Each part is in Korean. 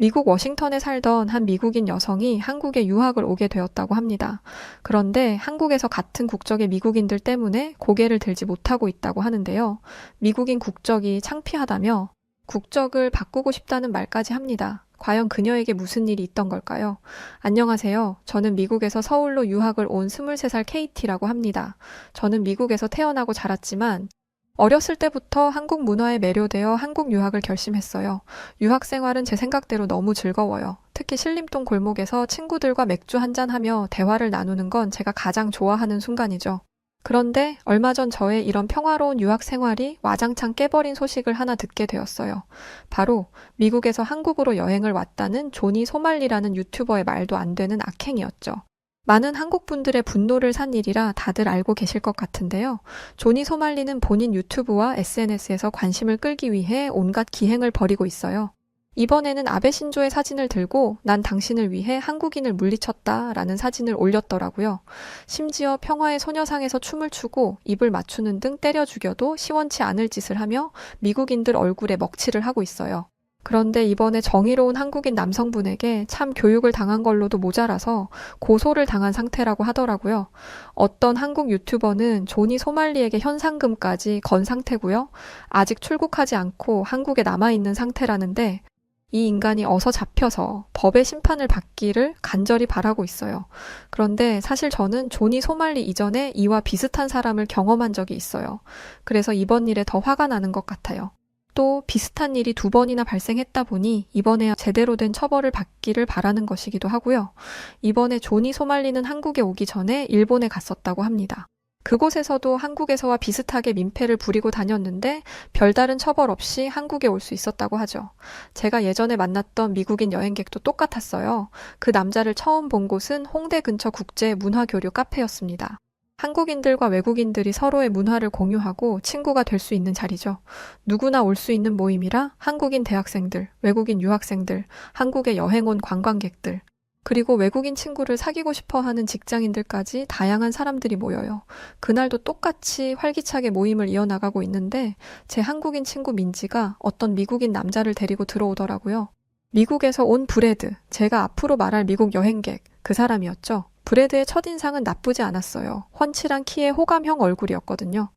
미국 워싱턴에 살던 한 미국인 여성이 한국에 유학을 오게 되었다고 합니다. 그런데 한국에서 같은 국적의 미국인들 때문에 고개를 들지 못하고 있다고 하는데요. 미국인 국적이 창피하다며 국적을 바꾸고 싶다는 말까지 합니다. 과연 그녀에게 무슨 일이 있던 걸까요? 안녕하세요. 저는 미국에서 서울로 유학을 온 23살 KT라고 합니다. 저는 미국에서 태어나고 자랐지만 어렸을 때부터 한국 문화에 매료되어 한국 유학을 결심했어요. 유학 생활은 제 생각대로 너무 즐거워요. 특히 신림동 골목에서 친구들과 맥주 한잔하며 대화를 나누는 건 제가 가장 좋아하는 순간이죠. 그런데 얼마 전 저의 이런 평화로운 유학 생활이 와장창 깨버린 소식을 하나 듣게 되었어요. 바로 미국에서 한국으로 여행을 왔다는 조니 소말리라는 유튜버의 말도 안 되는 악행이었죠. 많은 한국 분들의 분노를 산 일이라 다들 알고 계실 것 같은데요. 조니 소말리는 본인 유튜브와 SNS에서 관심을 끌기 위해 온갖 기행을 벌이고 있어요. 이번에는 아베 신조의 사진을 들고 난 당신을 위해 한국인을 물리쳤다 라는 사진을 올렸더라고요. 심지어 평화의 소녀상에서 춤을 추고 입을 맞추는 등 때려 죽여도 시원치 않을 짓을 하며 미국인들 얼굴에 먹칠을 하고 있어요. 그런데 이번에 정의로운 한국인 남성분에게 참 교육을 당한 걸로도 모자라서 고소를 당한 상태라고 하더라고요. 어떤 한국 유튜버는 조니 소말리에게 현상금까지 건 상태고요. 아직 출국하지 않고 한국에 남아있는 상태라는데 이 인간이 어서 잡혀서 법의 심판을 받기를 간절히 바라고 있어요. 그런데 사실 저는 조니 소말리 이전에 이와 비슷한 사람을 경험한 적이 있어요. 그래서 이번 일에 더 화가 나는 것 같아요. 또 비슷한 일이 2번이나 발생했다 보니 이번에야 제대로 된 처벌을 받기를 바라는 것이기도 하고요. 이번에 조니 소말리는 한국에 오기 전에 일본에 갔었다고 합니다. 그곳에서도 한국에서와 비슷하게 민폐를 부리고 다녔는데 별다른 처벌 없이 한국에 올 수 있었다고 하죠. 제가 예전에 만났던 미국인 여행객도 똑같았어요. 그 남자를 처음 본 곳은 홍대 근처 국제 문화교류 카페였습니다. 한국인들과 외국인들이 서로의 문화를 공유하고 친구가 될 수 있는 자리죠. 누구나 올 수 있는 모임이라 한국인 대학생들, 외국인 유학생들, 한국에 여행 온 관광객들, 그리고 외국인 친구를 사귀고 싶어 하는 직장인들까지 다양한 사람들이 모여요. 그날도 똑같이 활기차게 모임을 이어나가고 있는데 제 한국인 친구 민지가 어떤 미국인 남자를 데리고 들어오더라고요. 미국에서 온 브래드, 제가 앞으로 말할 미국 여행객, 그 사람이었죠. 브래드의 첫인상은 나쁘지 않았어요. 훤칠한 키에 호감형 얼굴이었거든요.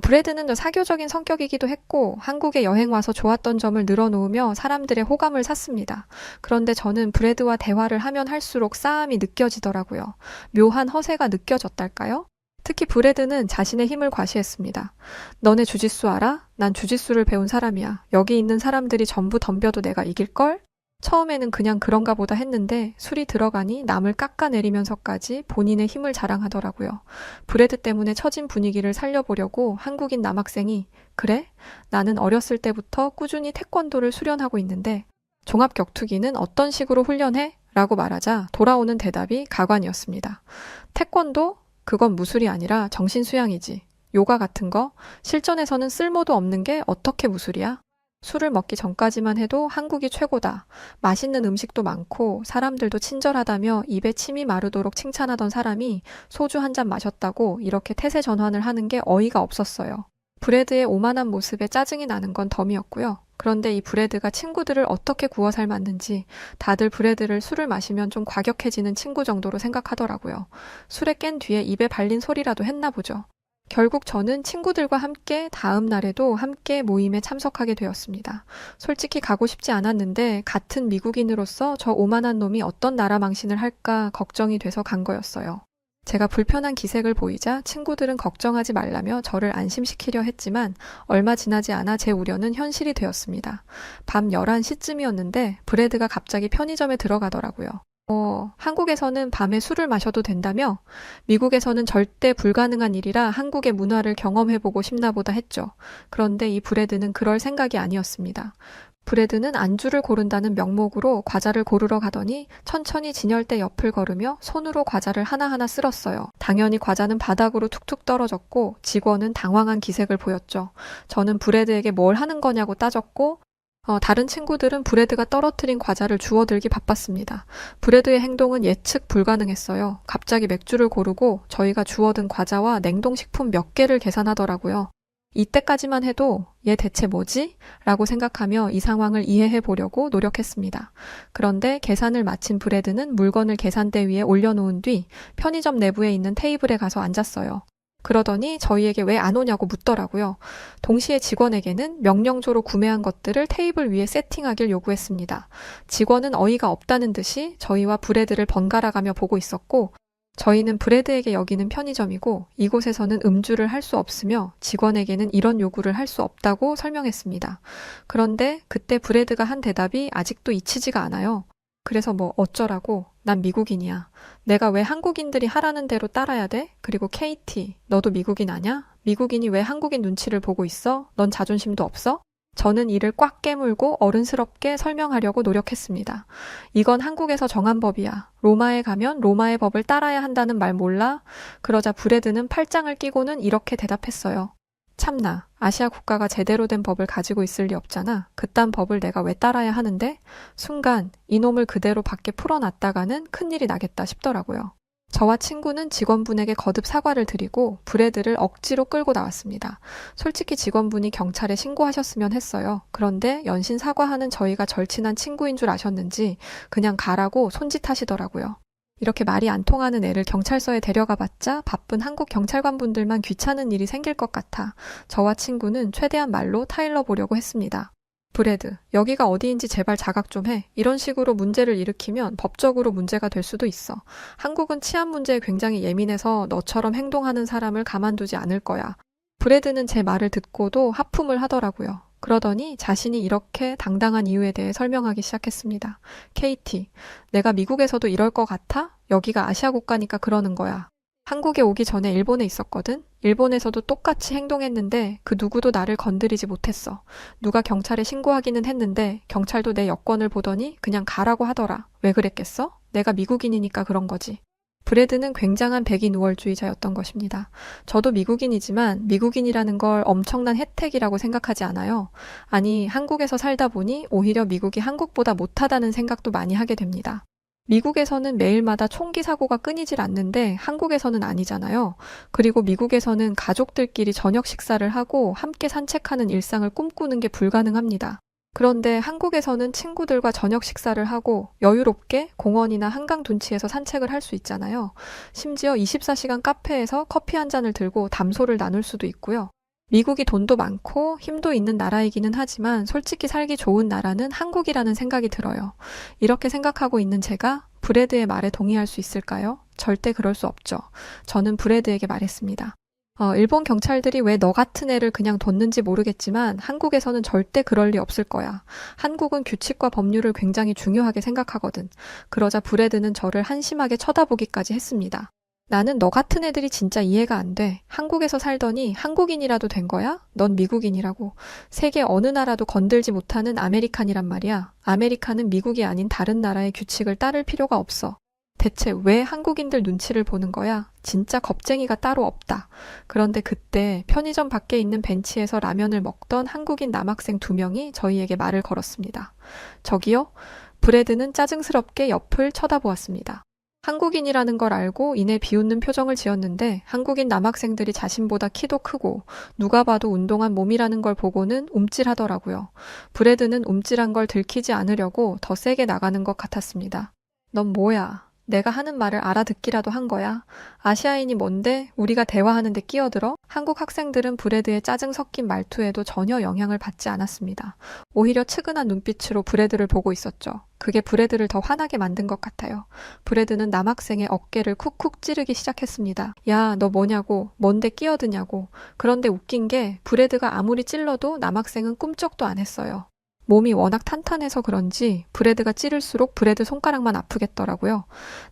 브래드는 사교적인 성격이기도 했고 한국에 여행 와서 좋았던 점을 늘어놓으며 사람들의 호감을 샀습니다. 그런데 저는 브래드와 대화를 하면 할수록 싸움이 느껴지더라고요. 묘한 허세가 느껴졌달까요? 특히 브래드는 자신의 힘을 과시했습니다. 너네 주짓수 알아? 난 주짓수를 배운 사람이야. 여기 있는 사람들이 전부 덤벼도 내가 이길걸? 처음에는 그냥 그런가 보다 했는데 술이 들어가니 남을 깎아내리면서까지 본인의 힘을 자랑하더라고요. 브래드 때문에 처진 분위기를 살려보려고 한국인 남학생이 그래? 나는 어렸을 때부터 꾸준히 태권도를 수련하고 있는데 종합격투기는 어떤 식으로 훈련해? 라고 말하자 돌아오는 대답이 가관이었습니다. 태권도? 그건 무술이 아니라 정신수양이지. 요가 같은 거? 실전에서는 쓸모도 없는 게 어떻게 무술이야? 술을 먹기 전까지만 해도 한국이 최고다. 맛있는 음식도 많고 사람들도 친절하다며 입에 침이 마르도록 칭찬하던 사람이 소주 한 잔 마셨다고 이렇게 태세전환을 하는 게 어이가 없었어요. 브래드의 오만한 모습에 짜증이 나는 건 덤이었고요. 그런데 이 브래드가 친구들을 어떻게 구워 삶았는지 다들 브래드를 술을 마시면 좀 과격해지는 친구 정도로 생각하더라고요. 술에 깬 뒤에 입에 발린 소리라도 했나 보죠. 결국 저는 친구들과 함께 다음 날에도 함께 모임에 참석하게 되었습니다. 솔직히 가고 싶지 않았는데 같은 미국인으로서 저 오만한 놈이 어떤 나라 망신을 할까 걱정이 돼서 간 거였어요. 제가 불편한 기색을 보이자 친구들은 걱정하지 말라며 저를 안심시키려 했지만 얼마 지나지 않아 제 우려는 현실이 되었습니다. 밤 11시쯤이었는데 브래드가 갑자기 편의점에 들어가더라고요. 한국에서는 밤에 술을 마셔도 된다며 미국에서는 절대 불가능한 일이라 한국의 문화를 경험해보고 싶나 보다 했죠. 그런데 이 브래드는 그럴 생각이 아니었습니다. 브래드는 안주를 고른다는 명목으로 과자를 고르러 가더니 천천히 진열대 옆을 걸으며 손으로 과자를 하나하나 쓸었어요. 당연히 과자는 바닥으로 툭툭 떨어졌고 직원은 당황한 기색을 보였죠. 저는 브래드에게 뭘 하는 거냐고 따졌고 다른 친구들은 브래드가 떨어뜨린 과자를 주워들기 바빴습니다. 브래드의 행동은 예측 불가능했어요. 갑자기 맥주를 고르고 저희가 주워든 과자와 냉동식품 몇 개를 계산하더라고요. 이때까지만 해도 얘 대체 뭐지? 라고 생각하며 이 상황을 이해해 보려고 노력했습니다. 그런데 계산을 마친 브래드는 물건을 계산대 위에 올려놓은 뒤 편의점 내부에 있는 테이블에 가서 앉았어요. 그러더니 저희에게 왜 안 오냐고 묻더라고요. 동시에 직원에게는 명령조로 구매한 것들을 테이블 위에 세팅하길 요구했습니다. 직원은 어이가 없다는 듯이 저희와 브래드를 번갈아가며 보고 있었고, 저희는 브래드에게 여기는 편의점이고 이곳에서는 음주를 할 수 없으며 직원에게는 이런 요구를 할 수 없다고 설명했습니다. 그런데 그때 브래드가 한 대답이 아직도 잊히지가 않아요. 그래서 뭐 어쩌라고? 난 미국인이야. 내가 왜 한국인들이 하라는 대로 따라야 돼? 그리고 KT, 너도 미국인 아냐? 미국인이 왜 한국인 눈치를 보고 있어? 넌 자존심도 없어? 저는 이를 꽉 깨물고 어른스럽게 설명하려고 노력했습니다. 이건 한국에서 정한 법이야. 로마에 가면 로마의 법을 따라야 한다는 말 몰라? 그러자 브래드는 팔짱을 끼고는 이렇게 대답했어요. 참나, 아시아 국가가 제대로 된 법을 가지고 있을 리 없잖아. 그딴 법을 내가 왜 따라야 하는데? 순간 이놈을 그대로 밖에 풀어놨다가는 큰일이 나겠다 싶더라고요. 저와 친구는 직원분에게 거듭 사과를 드리고 브래드를 억지로 끌고 나왔습니다. 솔직히 직원분이 경찰에 신고하셨으면 했어요. 그런데 연신 사과하는 저희가 절친한 친구인 줄 아셨는지 그냥 가라고 손짓하시더라고요. 이렇게 말이 안 통하는 애를 경찰서에 데려가 봤자 바쁜 한국 경찰관분들만 귀찮은 일이 생길 것 같아 저와 친구는 최대한 말로 타일러 보려고 했습니다. 브래드, 여기가 어디인지 제발 자각 좀 해. 이런 식으로 문제를 일으키면 법적으로 문제가 될 수도 있어. 한국은 치안 문제에 굉장히 예민해서 너처럼 행동하는 사람을 가만두지 않을 거야. 브래드는 제 말을 듣고도 하품을 하더라고요. 그러더니 자신이 이렇게 당당한 이유에 대해 설명하기 시작했습니다. KT, 내가 미국에서도 이럴 것 같아? 여기가 아시아 국가니까 그러는 거야. 한국에 오기 전에 일본에 있었거든? 일본에서도 똑같이 행동했는데 그 누구도 나를 건드리지 못했어. 누가 경찰에 신고하기는 했는데 경찰도 내 여권을 보더니 그냥 가라고 하더라. 왜 그랬겠어? 내가 미국인이니까 그런 거지. 브래드는 굉장한 백인 우월주의자였던 것입니다. 저도 미국인이지만 미국인이라는 걸 엄청난 혜택이라고 생각하지 않아요. 아니, 한국에서 살다 보니 오히려 미국이 한국보다 못하다는 생각도 많이 하게 됩니다. 미국에서는 매일마다 총기 사고가 끊이질 않는데 한국에서는 아니잖아요. 그리고 미국에서는 가족들끼리 저녁 식사를 하고 함께 산책하는 일상을 꿈꾸는 게 불가능합니다. 그런데 한국에서는 친구들과 저녁 식사를 하고 여유롭게 공원이나 한강 둔치에서 산책을 할 수 있잖아요. 심지어 24시간 카페에서 커피 한 잔을 들고 담소를 나눌 수도 있고요. 미국이 돈도 많고 힘도 있는 나라이기는 하지만 솔직히 살기 좋은 나라는 한국이라는 생각이 들어요. 이렇게 생각하고 있는 제가 브래드의 말에 동의할 수 있을까요? 절대 그럴 수 없죠. 저는 브래드에게 말했습니다. 일본 경찰들이 왜 너 같은 애를 그냥 뒀는지 모르겠지만 한국에서는 절대 그럴 리 없을 거야. 한국은 규칙과 법률을 굉장히 중요하게 생각하거든. 그러자 브래드는 저를 한심하게 쳐다보기까지 했습니다. 나는 너 같은 애들이 진짜 이해가 안 돼. 한국에서 살더니 한국인이라도 된 거야? 넌 미국인이라고. 세계 어느 나라도 건들지 못하는 아메리칸이란 말이야. 아메리칸은 미국이 아닌 다른 나라의 규칙을 따를 필요가 없어. 대체 왜 한국인들 눈치를 보는 거야? 진짜 겁쟁이가 따로 없다. 그런데 그때 편의점 밖에 있는 벤치에서 라면을 먹던 한국인 남학생 2명이 저희에게 말을 걸었습니다. 저기요? 브래드는 짜증스럽게 옆을 쳐다보았습니다. 한국인이라는 걸 알고 이내 비웃는 표정을 지었는데 한국인 남학생들이 자신보다 키도 크고 누가 봐도 운동한 몸이라는 걸 보고는 움찔하더라고요. 브래드는 움찔한 걸 들키지 않으려고 더 세게 나가는 것 같았습니다. 넌 뭐야? 내가 하는 말을 알아듣기라도 한 거야. 아시아인이 뭔데 우리가 대화하는데 끼어들어? 한국 학생들은 브래드의 짜증 섞인 말투에도 전혀 영향을 받지 않았습니다. 오히려 측은한 눈빛으로 브래드를 보고 있었죠. 그게 브래드를 더 화나게 만든 것 같아요. 브래드는 남학생의 어깨를 쿡쿡 찌르기 시작했습니다. 야, 너 뭐냐고, 뭔데 끼어드냐고. 그런데 웃긴 게 브래드가 아무리 찔러도 남학생은 꿈쩍도 안 했어요. 몸이 워낙 탄탄해서 그런지 브래드가 찌를수록 브래드 손가락만 아프겠더라고요.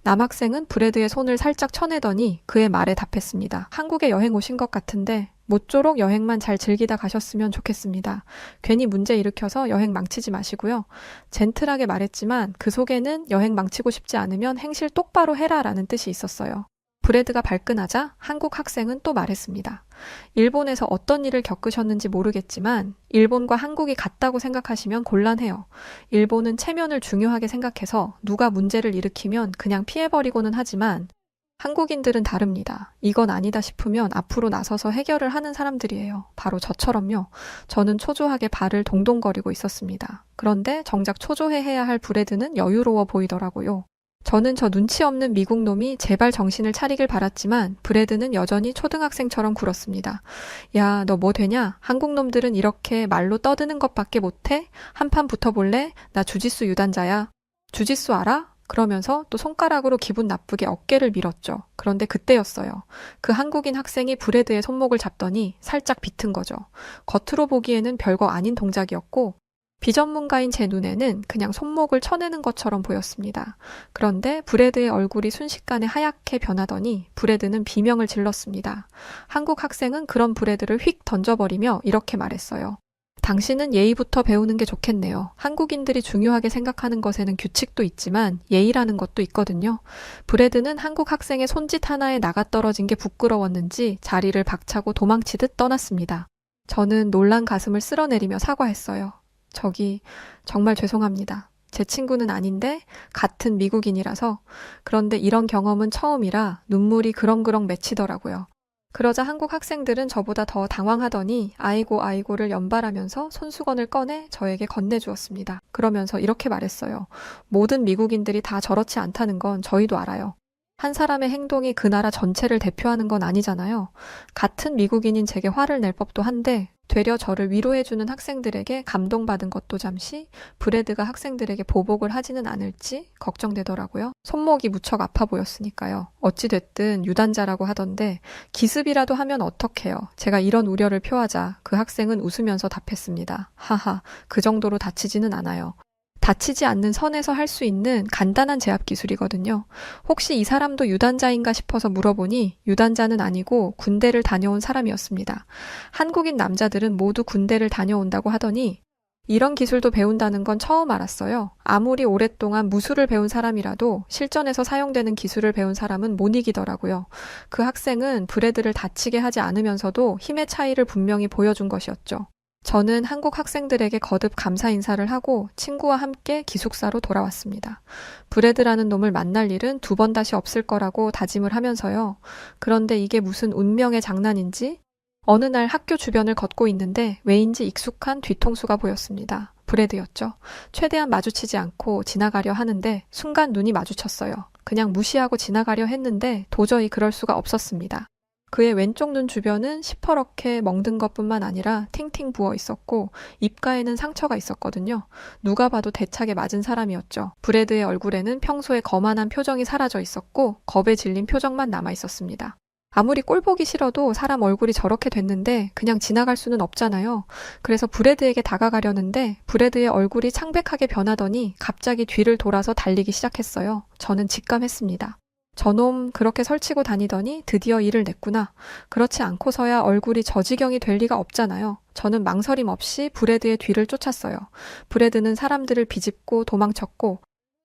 남학생은 브래드의 손을 살짝 쳐내더니 그의 말에 답했습니다. 한국에 여행 오신 것 같은데 모쪼록 여행만 잘 즐기다 가셨으면 좋겠습니다. 괜히 문제 일으켜서 여행 망치지 마시고요. 젠틀하게 말했지만 그 속에는 여행 망치고 싶지 않으면 행실 똑바로 해라라는 뜻이 있었어요. 브래드가 발끈하자 한국 학생은 또 말했습니다. 일본에서 어떤 일을 겪으셨는지 모르겠지만 일본과 한국이 같다고 생각하시면 곤란해요. 일본은 체면을 중요하게 생각해서 누가 문제를 일으키면 그냥 피해버리고는 하지만 한국인들은 다릅니다. 이건 아니다 싶으면 앞으로 나서서 해결을 하는 사람들이에요. 바로 저처럼요. 저는 초조하게 발을 동동거리고 있었습니다. 그런데 정작 초조해해야 할 브래드는 여유로워 보이더라고요. 저는 저 눈치 없는 미국 놈이 제발 정신을 차리길 바랐지만 브래드는 여전히 초등학생처럼 굴었습니다. 야, 너 뭐 되냐? 한국 놈들은 이렇게 말로 떠드는 것밖에 못해? 한판 붙어볼래? 나 주짓수 유단자야. 주짓수 알아? 그러면서 또 손가락으로 기분 나쁘게 어깨를 밀었죠. 그런데 그때였어요. 그 한국인 학생이 브래드의 손목을 잡더니 살짝 비튼 거죠. 겉으로 보기에는 별거 아닌 동작이었고 비전문가인 제 눈에는 그냥 손목을 쳐내는 것처럼 보였습니다. 그런데 브래드의 얼굴이 순식간에 하얗게 변하더니 브래드는 비명을 질렀습니다. 한국 학생은 그런 브래드를 휙 던져버리며 이렇게 말했어요. 당신은 예의부터 배우는 게 좋겠네요. 한국인들이 중요하게 생각하는 것에는 규칙도 있지만 예의라는 것도 있거든요. 브래드는 한국 학생의 손짓 하나에 나가떨어진 게 부끄러웠는지 자리를 박차고 도망치듯 떠났습니다. 저는 놀란 가슴을 쓸어내리며 사과했어요. 저기 정말 죄송합니다. 제 친구는 아닌데 같은 미국인이라서. 그런데 이런 경험은 처음이라 눈물이 그렁그렁 맺히더라고요. 그러자 한국 학생들은 저보다 더 당황하더니 아이고 아이고를 연발하면서 손수건을 꺼내 저에게 건네주었습니다. 그러면서 이렇게 말했어요. 모든 미국인들이 다 저렇지 않다는 건 저희도 알아요. 한 사람의 행동이 그 나라 전체를 대표하는 건 아니잖아요. 같은 미국인인 제게 화를 낼 법도 한데 되려 저를 위로해주는 학생들에게 감동받은 것도 잠시 브래드가 학생들에게 보복을 하지는 않을지 걱정되더라고요. 손목이 무척 아파 보였으니까요. 어찌됐든 유단자라고 하던데 기습이라도 하면 어떡해요. 제가 이런 우려를 표하자 그 학생은 웃으면서 답했습니다. 하하, 그 정도로 다치지는 않아요. 다치지 않는 선에서 할 수 있는 간단한 제압 기술이거든요. 혹시 이 사람도 유단자인가 싶어서 물어보니 유단자는 아니고 군대를 다녀온 사람이었습니다. 한국인 남자들은 모두 군대를 다녀온다고 하더니 이런 기술도 배운다는 건 처음 알았어요. 아무리 오랫동안 무술을 배운 사람이라도 실전에서 사용되는 기술을 배운 사람은 못 이기더라고요. 그 학생은 브래드를 다치게 하지 않으면서도 힘의 차이를 분명히 보여준 것이었죠. 저는 한국 학생들에게 거듭 감사 인사를 하고 친구와 함께 기숙사로 돌아왔습니다. 브래드라는 놈을 만날 일은 2번 다시 없을 거라고 다짐을 하면서요. 그런데 이게 무슨 운명의 장난인지 어느 날 학교 주변을 걷고 있는데 왜인지 익숙한 뒤통수가 보였습니다. 브래드였죠. 최대한 마주치지 않고 지나가려 하는데 순간 눈이 마주쳤어요. 그냥 무시하고 지나가려 했는데 도저히 그럴 수가 없었습니다. 그의 왼쪽 눈 주변은 시퍼렇게 멍든 것뿐만 아니라 팅팅 부어 있었고 입가에는 상처가 있었거든요. 누가 봐도 대차게 맞은 사람이었죠. 브래드의 얼굴에는 평소에 거만한 표정이 사라져 있었고 겁에 질린 표정만 남아 있었습니다. 아무리 꼴 보기 싫어도 사람 얼굴이 저렇게 됐는데 그냥 지나갈 수는 없잖아요. 그래서 브래드에게 다가가려는데 브래드의 얼굴이 창백하게 변하더니 갑자기 뒤를 돌아서 달리기 시작했어요. 저는 직감했습니다. 저놈 그렇게 설치고 다니더니 드디어 일을 냈구나. 그렇지 않고서야 얼굴이 저 지경이 될 리가 없잖아요. 저는 망설임 없이 브래드의 뒤를 쫓았어요. 브래드는 사람들을 비집고 도망쳤고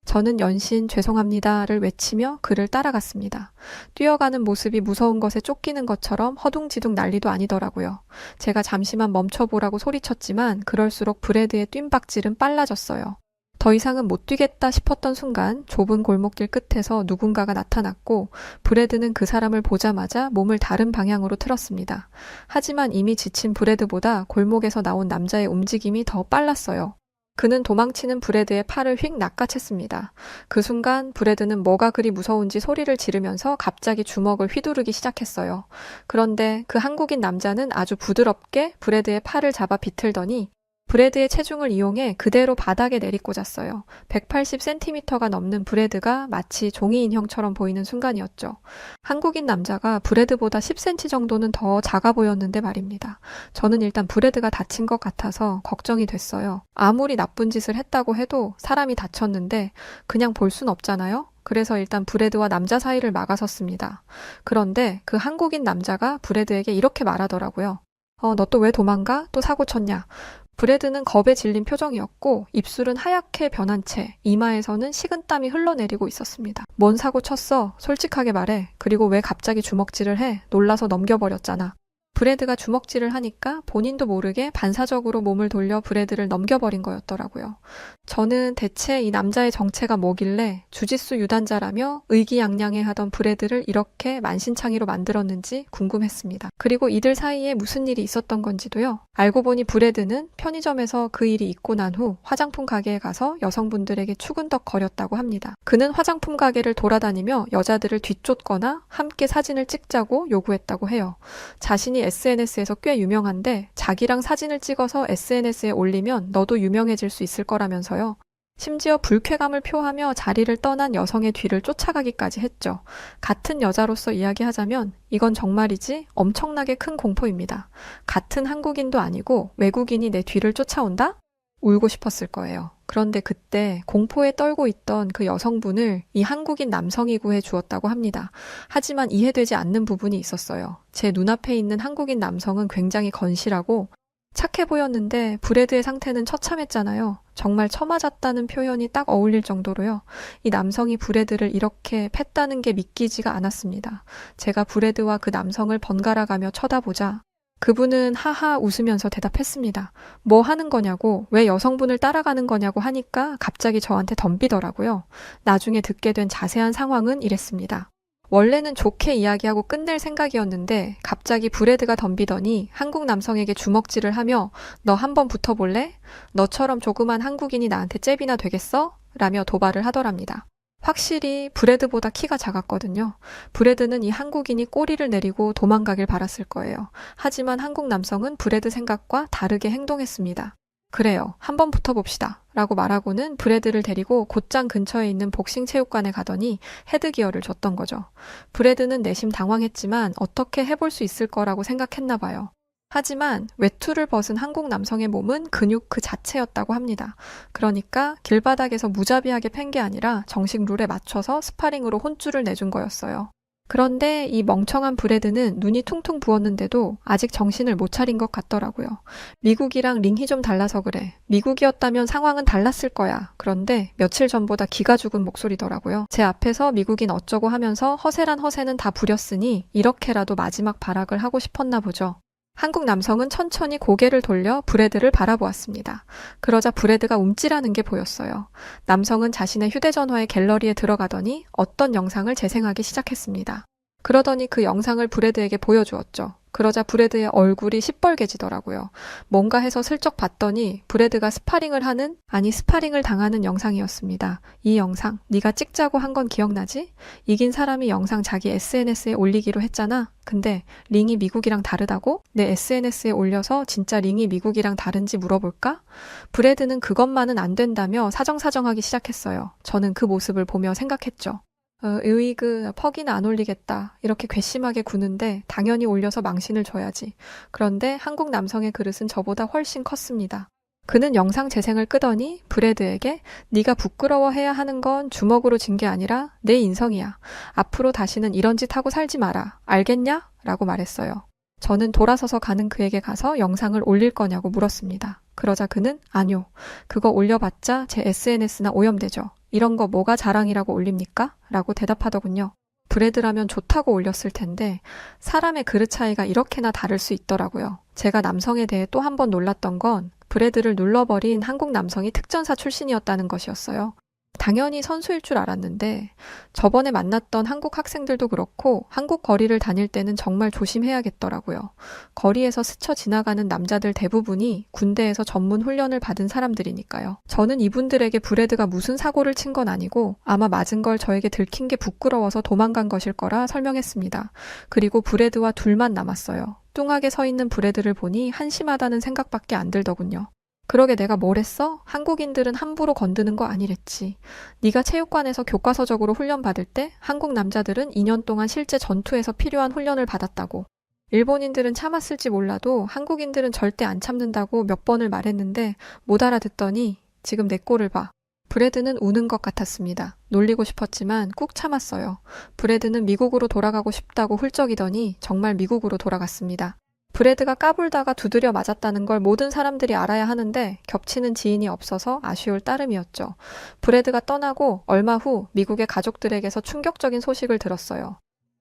저는 연신 죄송합니다를 외치며 그를 따라갔습니다. 뛰어가는 모습이 무서운 것에 쫓기는 것처럼 허둥지둥 난리도 아니더라고요. 제가 잠시만 멈춰보라고 소리쳤지만 그럴수록 브래드의 뜀박질은 빨라졌어요. 더 이상은 못 뛰겠다 싶었던 순간 좁은 골목길 끝에서 누군가가 나타났고 브래드는 그 사람을 보자마자 몸을 다른 방향으로 틀었습니다. 하지만 이미 지친 브래드보다 골목에서 나온 남자의 움직임이 더 빨랐어요. 그는 도망치는 브래드의 팔을 휙 낚아챘습니다. 그 순간 브래드는 뭐가 그리 무서운지 소리를 지르면서 갑자기 주먹을 휘두르기 시작했어요. 그런데 그 한국인 남자는 아주 부드럽게 브래드의 팔을 잡아 비틀더니 브래드의 체중을 이용해 그대로 바닥에 내리꽂았어요. 180cm가 넘는 브래드가 마치 종이 인형처럼 보이는 순간이었죠. 한국인 남자가 브래드보다 10cm 정도는 더 작아 보였는데 말입니다. 저는 일단 브래드가 다친 것 같아서 걱정이 됐어요. 아무리 나쁜 짓을 했다고 해도 사람이 다쳤는데 그냥 볼 순 없잖아요. 그래서 일단 브래드와 남자 사이를 막아섰습니다. 그런데 그 한국인 남자가 브래드에게 이렇게 말하더라고요. 너 또 왜 도망가? 또 사고 쳤냐? 브래드는 겁에 질린 표정이었고 입술은 하얗게 변한 채 이마에서는 식은땀이 흘러내리고 있었습니다. 뭔 사고 쳤어? 솔직하게 말해. 그리고 왜 갑자기 주먹질을 해? 놀라서 넘겨버렸잖아. 브래드가 주먹질을 하니까 본인도 모르게 반사적으로 몸을 돌려 브래드를 넘겨버린 거였더라고요. 저는 대체 이 남자의 정체가 뭐길래 주짓수 유단자라며 의기양양해하던 브래드를 이렇게 만신창이로 만들었는지 궁금했습니다. 그리고 이들 사이에 무슨 일이 있었던 건지도요. 알고 보니 브래드는 편의점에서 그 일이 있고 난 후 화장품 가게에 가서 여성분들에게 추근덕거렸다고 합니다. 그는 화장품 가게를 돌아다니며 여자들을 뒤쫓거나 함께 사진을 찍자고 요구했다고 해요. 자신이 SNS에서 꽤 유명한데 자기랑 사진을 찍어서 SNS에 올리면 너도 유명해질 수 있을 거라면서요. 심지어 불쾌감을 표하며 자리를 떠난 여성의 뒤를 쫓아가기까지 했죠. 같은 여자로서 이야기하자면 이건 정말이지 엄청나게 큰 공포입니다. 같은 한국인도 아니고 외국인이 내 뒤를 쫓아온다? 울고 싶었을 거예요. 그런데 그때 공포에 떨고 있던 그 여성분을 이 한국인 남성이 구해 주었다고 합니다. 하지만 이해되지 않는 부분이 있었어요. 제 눈앞에 있는 한국인 남성은 굉장히 건실하고 착해 보였는데 브래드의 상태는 처참했잖아요. 정말 처맞았다는 표현이 딱 어울릴 정도로요. 이 남성이 브래드를 이렇게 팼다는 게 믿기지가 않았습니다. 제가 브래드와 그 남성을 번갈아가며 쳐다보자 그분은 하하 웃으면서 대답했습니다. 뭐 하는 거냐고, 왜 여성분을 따라가는 거냐고 하니까 갑자기 저한테 덤비더라고요. 나중에 듣게 된 자세한 상황은 이랬습니다. 원래는 좋게 이야기하고 끝낼 생각이었는데 갑자기 브래드가 덤비더니 한국 남성에게 주먹질을 하며 너 한번 붙어볼래? 너처럼 조그만 한국인이 나한테 잽이나 되겠어? 라며 도발을 하더랍니다. 확실히 브래드보다 키가 작았거든요. 브래드는 이 한국인이 꼬리를 내리고 도망가길 바랐을 거예요. 하지만 한국 남성은 브래드 생각과 다르게 행동했습니다. 그래요. 한번 붙어봅시다. 라고 말하고는 브래드를 데리고 곧장 근처에 있는 복싱 체육관에 가더니 헤드기어를 줬던 거죠. 브래드는 내심 당황했지만 어떻게 해볼 수 있을 거라고 생각했나 봐요. 하지만 외투를 벗은 한국 남성의 몸은 근육 그 자체였다고 합니다. 그러니까 길바닥에서 무자비하게 팬 게 아니라 정식 룰에 맞춰서 스파링으로 혼쭐을 내준 거였어요. 그런데 이 멍청한 브래드는 눈이 퉁퉁 부었는데도 아직 정신을 못 차린 것 같더라고요. 미국이랑 링이 좀 달라서 그래. 미국이었다면 상황은 달랐을 거야. 그런데 며칠 전보다 기가 죽은 목소리더라고요. 제 앞에서 미국인 어쩌고 하면서 허세란 허세는 다 부렸으니 이렇게라도 마지막 발악을 하고 싶었나 보죠. 한국 남성은 천천히 고개를 돌려 브래드를 바라보았습니다. 그러자 브래드가 움찔하는 게 보였어요. 남성은 자신의 휴대전화의 갤러리에 들어가더니 어떤 영상을 재생하기 시작했습니다. 그러더니 그 영상을 브래드에게 보여주었죠. 그러자 브래드의 얼굴이 시뻘개지더라고요. 뭔가 해서 슬쩍 봤더니 브래드가 스파링을 당하는 영상이었습니다. 이 영상 네가 찍자고 한 건 기억나지? 이긴 사람이 영상 자기 SNS에 올리기로 했잖아. 근데 링이 미국이랑 다르다고? 내 SNS에 올려서 진짜 링이 미국이랑 다른지 물어볼까? 브래드는 그것만은 안 된다며 사정사정하기 시작했어요. 저는 그 모습을 보며 생각했죠. 퍽이나 안 올리겠다. 이렇게 괘씸하게 구는데 당연히 올려서 망신을 줘야지. 그런데 한국 남성의 그릇은 저보다 훨씬 컸습니다. 그는 영상 재생을 끄더니 브래드에게 네가 부끄러워해야 하는 건 주먹으로 진 게 아니라 내 인성이야. 앞으로 다시는 이런 짓 하고 살지 마라. 알겠냐? 라고 말했어요. 저는 돌아서서 가는 그에게 가서 영상을 올릴 거냐고 물었습니다. 그러자 그는 아뇨. 그거 올려봤자 제 SNS나 오염되죠. 이런 거 뭐가 자랑이라고 올립니까? 라고 대답하더군요. 브래드라면 좋다고 올렸을 텐데 사람의 그릇 차이가 이렇게나 다를 수 있더라고요. 제가 남성에 대해 또 한 번 놀랐던 건 브래드를 눌러버린 한국 남성이 특전사 출신이었다는 것이었어요. 당연히 선수일 줄 알았는데 저번에 만났던 한국 학생들도 그렇고 한국 거리를 다닐 때는 정말 조심해야겠더라고요. 거리에서 스쳐 지나가는 남자들 대부분이 군대에서 전문 훈련을 받은 사람들이니까요. 저는 이분들에게 브래드가 무슨 사고를 친 건 아니고 아마 맞은 걸 저에게 들킨 게 부끄러워서 도망간 것일 거라 설명했습니다. 그리고 브래드와 둘만 남았어요. 뚱하게 서 있는 브래드를 보니 한심하다는 생각밖에 안 들더군요. 그러게 내가 뭘 했어? 한국인들은 함부로 건드는 거 아니랬지. 네가 체육관에서 교과서적으로 훈련 받을 때 한국 남자들은 2년 동안 실제 전투에서 필요한 훈련을 받았다고. 일본인들은 참았을지 몰라도 한국인들은 절대 안 참는다고 몇 번을 말했는데 못 알아듣더니 지금 내 꼴을 봐. 브래드는 우는 것 같았습니다. 놀리고 싶었지만 꾹 참았어요. 브래드는 미국으로 돌아가고 싶다고 훌쩍이더니 정말 미국으로 돌아갔습니다. 브래드가 까불다가 두드려 맞았다는 걸 모든 사람들이 알아야 하는데 겹치는 지인이 없어서 아쉬울 따름이었죠. 브래드가 떠나고 얼마 후 미국의 가족들에게서 충격적인 소식을 들었어요.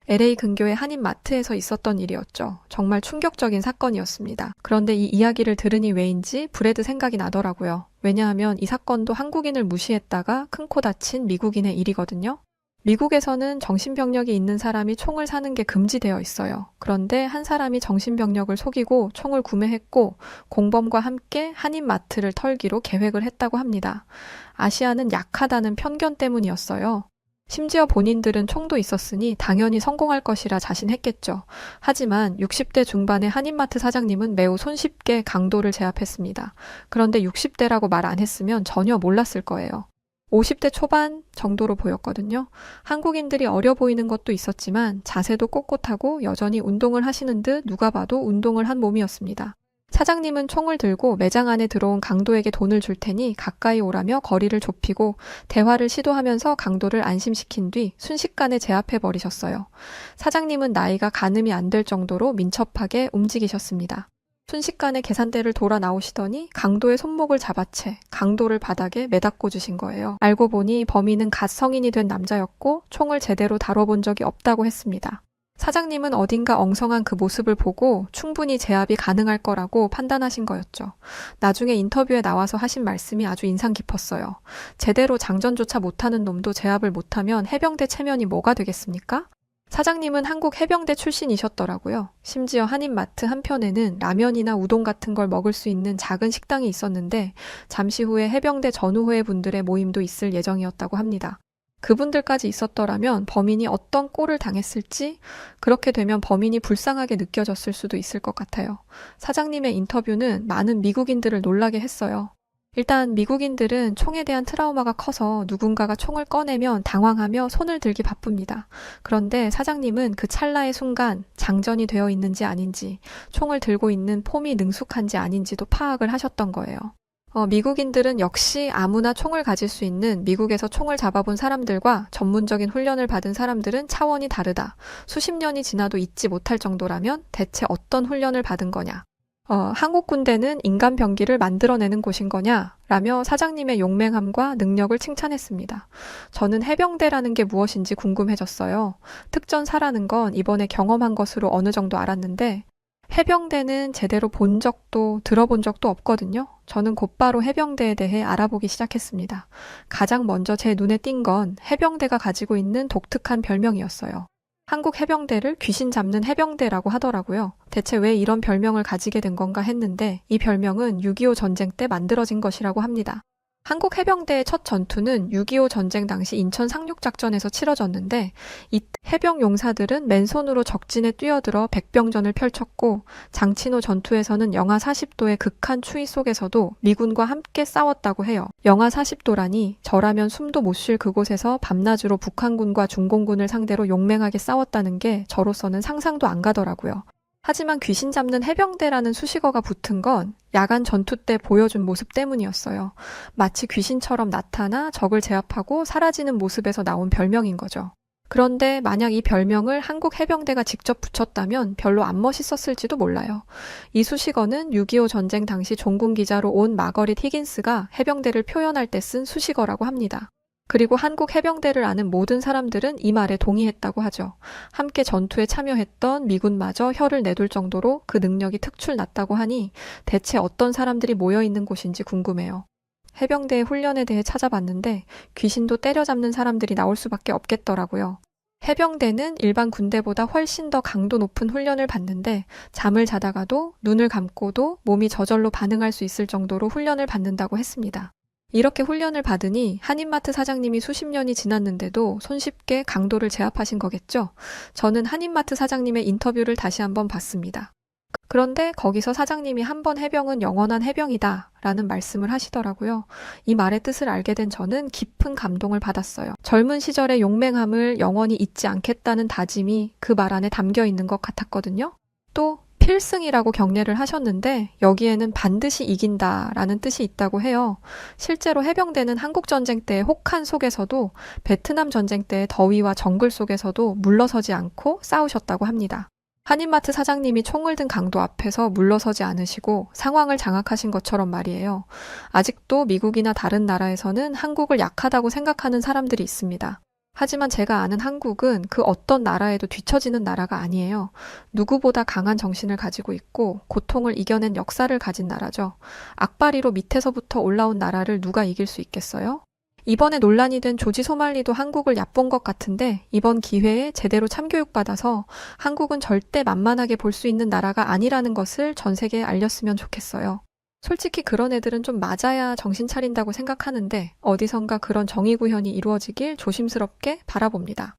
LA 근교의 한인마트에서 있었던 일이었죠. 정말 충격적인 사건이었습니다. 그런데 이 이야기를 들으니 왜인지 브래드 생각이 나더라고요. 왜냐하면 이 사건도 한국인을 무시했다가 큰 코 다친 미국인의 일이거든요. 미국에서는 정신병력이 있는 사람이 총을 사는 게 금지되어 있어요. 그런데 한 사람이 정신병력을 속이고 총을 구매했고 공범과 함께 한인마트를 털기로 계획을 했다고 합니다. 아시아는 약하다는 편견 때문이었어요. 심지어 본인들은 총도 있었으니 당연히 성공할 것이라 자신했겠죠. 하지만 60대 중반의 한인마트 사장님은 매우 손쉽게 강도를 제압했습니다. 그런데 60대라고 말 안 했으면 전혀 몰랐을 거예요. 50대 초반 정도로 보였거든요. 한국인들이 어려 보이는 것도 있었지만 자세도 꼿꼿하고 여전히 운동을 하시는 듯 누가 봐도 운동을 한 몸이었습니다. 사장님은 총을 들고 매장 안에 들어온 강도에게 돈을 줄 테니 가까이 오라며 거리를 좁히고 대화를 시도하면서 강도를 안심시킨 뒤 순식간에 제압해버리셨어요. 사장님은 나이가 가늠이 안 될 정도로 민첩하게 움직이셨습니다. 순식간에 계산대를 돌아 나오시더니 강도의 손목을 잡아채 강도를 바닥에 매닫고 주신 거예요. 알고 보니 범인은 갓 성인이 된 남자였고 총을 제대로 다뤄본 적이 없다고 했습니다. 사장님은 어딘가 엉성한 그 모습을 보고 충분히 제압이 가능할 거라고 판단하신 거였죠. 나중에 인터뷰에 나와서 하신 말씀이 아주 인상 깊었어요. 제대로 장전조차 못하는 놈도 제압을 못하면 해병대 체면이 뭐가 되겠습니까? 사장님은 한국 해병대 출신이셨더라고요. 심지어 한인마트 한편에는 라면이나 우동 같은 걸 먹을 수 있는 작은 식당이 있었는데 잠시 후에 해병대 전우회 분들의 모임도 있을 예정이었다고 합니다. 그분들까지 있었더라면 범인이 어떤 꼴을 당했을지, 그렇게 되면 범인이 불쌍하게 느껴졌을 수도 있을 것 같아요. 사장님의 인터뷰는 많은 미국인들을 놀라게 했어요. 일단 미국인들은 총에 대한 트라우마가 커서 누군가가 총을 꺼내면 당황하며 손을 들기 바쁩니다. 그런데 사장님은 그 찰나의 순간 장전이 되어 있는지 아닌지, 총을 들고 있는 폼이 능숙한지 아닌지도 파악을 하셨던 거예요. 미국인들은 역시 아무나 총을 가질 수 있는 미국에서 총을 잡아본 사람들과 전문적인 훈련을 받은 사람들은 차원이 다르다. 수십 년이 지나도 잊지 못할 정도라면 대체 어떤 훈련을 받은 거냐? 한국 군대는 인간 병기를 만들어내는 곳인 거냐? 라며 사장님의 용맹함과 능력을 칭찬했습니다. 저는 해병대라는 게 무엇인지 궁금해졌어요. 특전사라는 건 이번에 경험한 것으로 어느 정도 알았는데 해병대는 제대로 본 적도 들어본 적도 없거든요. 저는 곧바로 해병대에 대해 알아보기 시작했습니다. 가장 먼저 제 눈에 띈 건 해병대가 가지고 있는 독특한 별명이었어요. 한국 해병대를 귀신 잡는 해병대라고 하더라고요. 대체 왜 이런 별명을 가지게 된 건가 했는데 이 별명은 6.25 전쟁 때 만들어진 것이라고 합니다. 한국 해병대의 첫 전투는 6.25 전쟁 당시 인천 상륙작전에서 치러졌는데 이 해병 용사들은 맨손으로 적진에 뛰어들어 백병전을 펼쳤고 장친호 전투에서는 영하 40도의 극한 추위 속에서도 미군과 함께 싸웠다고 해요. 영하 40도라니 저라면 숨도 못 쉴 그곳에서 밤낮으로 북한군과 중공군을 상대로 용맹하게 싸웠다는 게 저로서는 상상도 안 가더라고요. 하지만 귀신 잡는 해병대라는 수식어가 붙은 건 야간 전투 때 보여준 모습 때문이었어요. 마치 귀신처럼 나타나 적을 제압하고 사라지는 모습에서 나온 별명인 거죠. 그런데 만약 이 별명을 한국 해병대가 직접 붙였다면 별로 안 멋있었을지도 몰라요. 이 수식어는 6.25 전쟁 당시 종군 기자로 온 마거릿 히긴스가 해병대를 표현할 때 쓴 수식어라고 합니다. 그리고 한국 해병대를 아는 모든 사람들은 이 말에 동의했다고 하죠. 함께 전투에 참여했던 미군마저 혀를 내둘 정도로 그 능력이 특출났다고 하니 대체 어떤 사람들이 모여있는 곳인지 궁금해요. 해병대의 훈련에 대해 찾아봤는데 귀신도 때려잡는 사람들이 나올 수밖에 없겠더라고요. 해병대는 일반 군대보다 훨씬 더 강도 높은 훈련을 받는데 잠을 자다가도 눈을 감고도 몸이 저절로 반응할 수 있을 정도로 훈련을 받는다고 했습니다. 이렇게 훈련을 받으니 한인마트 사장님이 수십 년이 지났는데도 손쉽게 강도를 제압하신 거겠죠? 저는 한인마트 사장님의 인터뷰를 다시 한번 봤습니다. 그런데 거기서 사장님이 한 번 해병은 영원한 해병이다 라는 말씀을 하시더라고요. 이 말의 뜻을 알게 된 저는 깊은 감동을 받았어요. 젊은 시절의 용맹함을 영원히 잊지 않겠다는 다짐이 그 말 안에 담겨 있는 것 같았거든요. 또 필승이라고 격려를 하셨는데 여기에는 반드시 이긴다라는 뜻이 있다고 해요. 실제로 해병대는 한국전쟁 때의 혹한 속에서도 베트남 전쟁 때의 더위와 정글 속에서도 물러서지 않고 싸우셨다고 합니다. 한인마트 사장님이 총을 든 강도 앞에서 물러서지 않으시고 상황을 장악하신 것처럼 말이에요. 아직도 미국이나 다른 나라에서는 한국을 약하다고 생각하는 사람들이 있습니다. 하지만 제가 아는 한국은 그 어떤 나라에도 뒤처지는 나라가 아니에요. 누구보다 강한 정신을 가지고 있고 고통을 이겨낸 역사를 가진 나라죠. 악바리로 밑에서부터 올라온 나라를 누가 이길 수 있겠어요? 이번에 논란이 된 조지 소말리도 한국을 얕본 것 같은데 이번 기회에 제대로 참교육받아서 한국은 절대 만만하게 볼 수 있는 나라가 아니라는 것을 전 세계에 알렸으면 좋겠어요. 솔직히 그런 애들은 좀 맞아야 정신 차린다고 생각하는데 어디선가 그런 정의 구현이 이루어지길 조심스럽게 바라봅니다.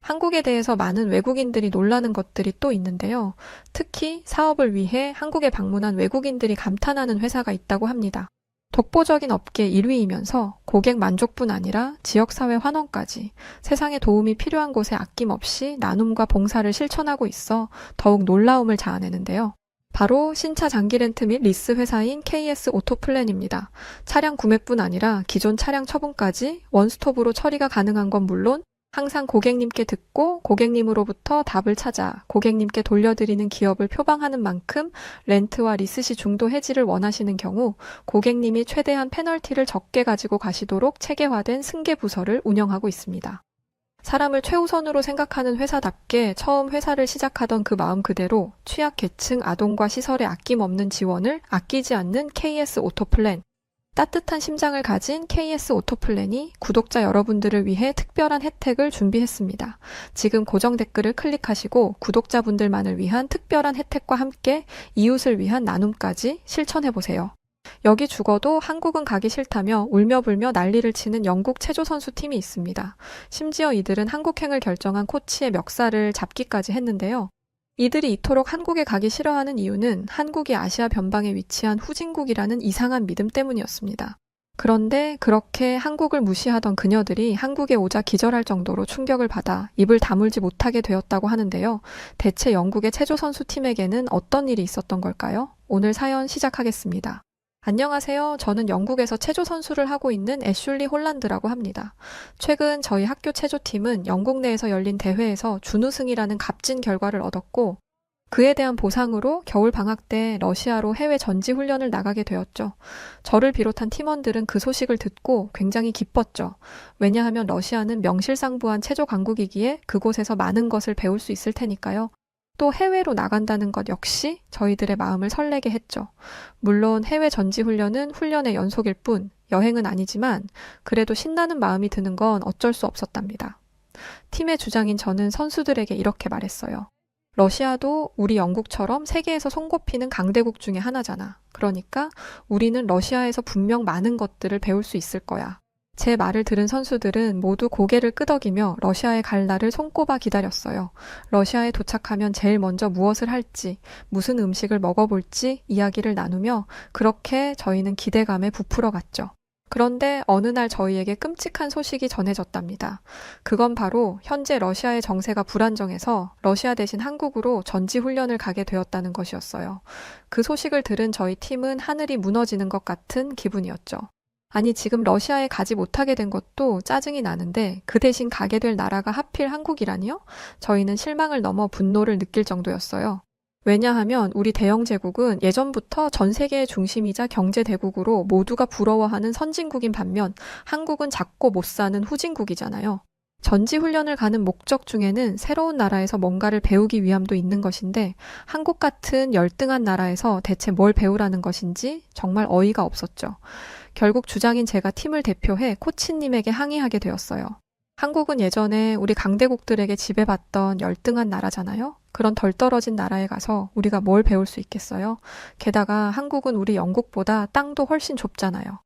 한국에 대해서 많은 외국인들이 놀라는 것들이 또 있는데요. 특히 사업을 위해 한국에 방문한 외국인들이 감탄하는 회사가 있다고 합니다. 독보적인 업계 1위이면서 고객 만족뿐 아니라 지역사회 환원까지 세상에 도움이 필요한 곳에 아낌없이 나눔과 봉사를 실천하고 있어 더욱 놀라움을 자아내는데요. 바로 신차 장기 렌트 및 리스 회사인 KS 오토플랜입니다. 차량 구매뿐 아니라 기존 차량 처분까지 원스톱으로 처리가 가능한 건 물론 항상 고객님께 듣고 고객님으로부터 답을 찾아 고객님께 돌려드리는 기업을 표방하는 만큼 렌트와 리스 시 중도 해지를 원하시는 경우 고객님이 최대한 페널티를 적게 가지고 가시도록 체계화된 승계 부서를 운영하고 있습니다. 사람을 최우선으로 생각하는 회사답게 처음 회사를 시작하던 그 마음 그대로 취약계층 아동과 시설에 아낌없는 지원을 아끼지 않는 KS 오토플랜. 따뜻한 심장을 가진 KS 오토플랜이 구독자 여러분들을 위해 특별한 혜택을 준비했습니다. 지금 고정 댓글을 클릭하시고 구독자분들만을 위한 특별한 혜택과 함께 이웃을 위한 나눔까지 실천해보세요. 여기 죽어도 한국은 가기 싫다며 울며불며 난리를 치는 영국 체조 선수 팀이 있습니다. 심지어 이들은 한국행을 결정한 코치의 멱살을 잡기까지 했는데요. 이들이 이토록 한국에 가기 싫어하는 이유는 한국이 아시아 변방에 위치한 후진국이라는 이상한 믿음 때문이었습니다. 그런데 그렇게 한국을 무시하던 그녀들이 한국에 오자 기절할 정도로 충격을 받아 입을 다물지 못하게 되었다고 하는데요. 대체 영국의 체조 선수 팀에게는 어떤 일이 있었던 걸까요? 오늘 사연 시작하겠습니다. 안녕하세요. 저는 영국에서 체조 선수를 하고 있는 애슐리 홀란드라고 합니다. 최근 저희 학교 체조팀은 영국 내에서 열린 대회에서 준우승이라는 값진 결과를 얻었고 그에 대한 보상으로 겨울 방학 때 러시아로 해외 전지 훈련을 나가게 되었죠. 저를 비롯한 팀원들은 그 소식을 듣고 굉장히 기뻤죠. 왜냐하면 러시아는 명실상부한 체조 강국이기에 그곳에서 많은 것을 배울 수 있을 테니까요. 또 해외로 나간다는 것 역시 저희들의 마음을 설레게 했죠. 물론 해외 전지훈련은 훈련의 연속일 뿐 여행은 아니지만 그래도 신나는 마음이 드는 건 어쩔 수 없었답니다. 팀의 주장인 저는 선수들에게 이렇게 말했어요. 러시아도 우리 영국처럼 세계에서 손꼽히는 강대국 중에 하나잖아. 그러니까 우리는 러시아에서 분명 많은 것들을 배울 수 있을 거야. 제 말을 들은 선수들은 모두 고개를 끄덕이며 러시아에 갈 날을 손꼽아 기다렸어요. 러시아에 도착하면 제일 먼저 무엇을 할지, 무슨 음식을 먹어볼지 이야기를 나누며 그렇게 저희는 기대감에 부풀어 갔죠. 그런데 어느 날 저희에게 끔찍한 소식이 전해졌답니다. 그건 바로 현재 러시아의 정세가 불안정해서 러시아 대신 한국으로 전지훈련을 가게 되었다는 것이었어요. 그 소식을 들은 저희 팀은 하늘이 무너지는 것 같은 기분이었죠. 아니 지금 러시아에 가지 못하게 된 것도 짜증이 나는데 그 대신 가게 될 나라가 하필 한국이라니요? 저희는 실망을 넘어 분노를 느낄 정도였어요. 왜냐하면 우리 대영 제국은 예전부터 전 세계의 중심이자 경제 대국으로 모두가 부러워하는 선진국인 반면 한국은 작고 못 사는 후진국이잖아요. 전지훈련을 가는 목적 중에는 새로운 나라에서 뭔가를 배우기 위함도 있는 것인데 한국 같은 열등한 나라에서 대체 뭘 배우라는 것인지 정말 어이가 없었죠. 결국 주장인 제가 팀을 대표해 코치님에게 항의하게 되었어요. 한국은 예전에 우리 강대국들에게 지배받던 열등한 나라잖아요. 그런 덜 떨어진 나라에 가서 우리가 뭘 배울 수 있겠어요? 게다가 한국은 우리 영국보다 땅도 훨씬 좁잖아요.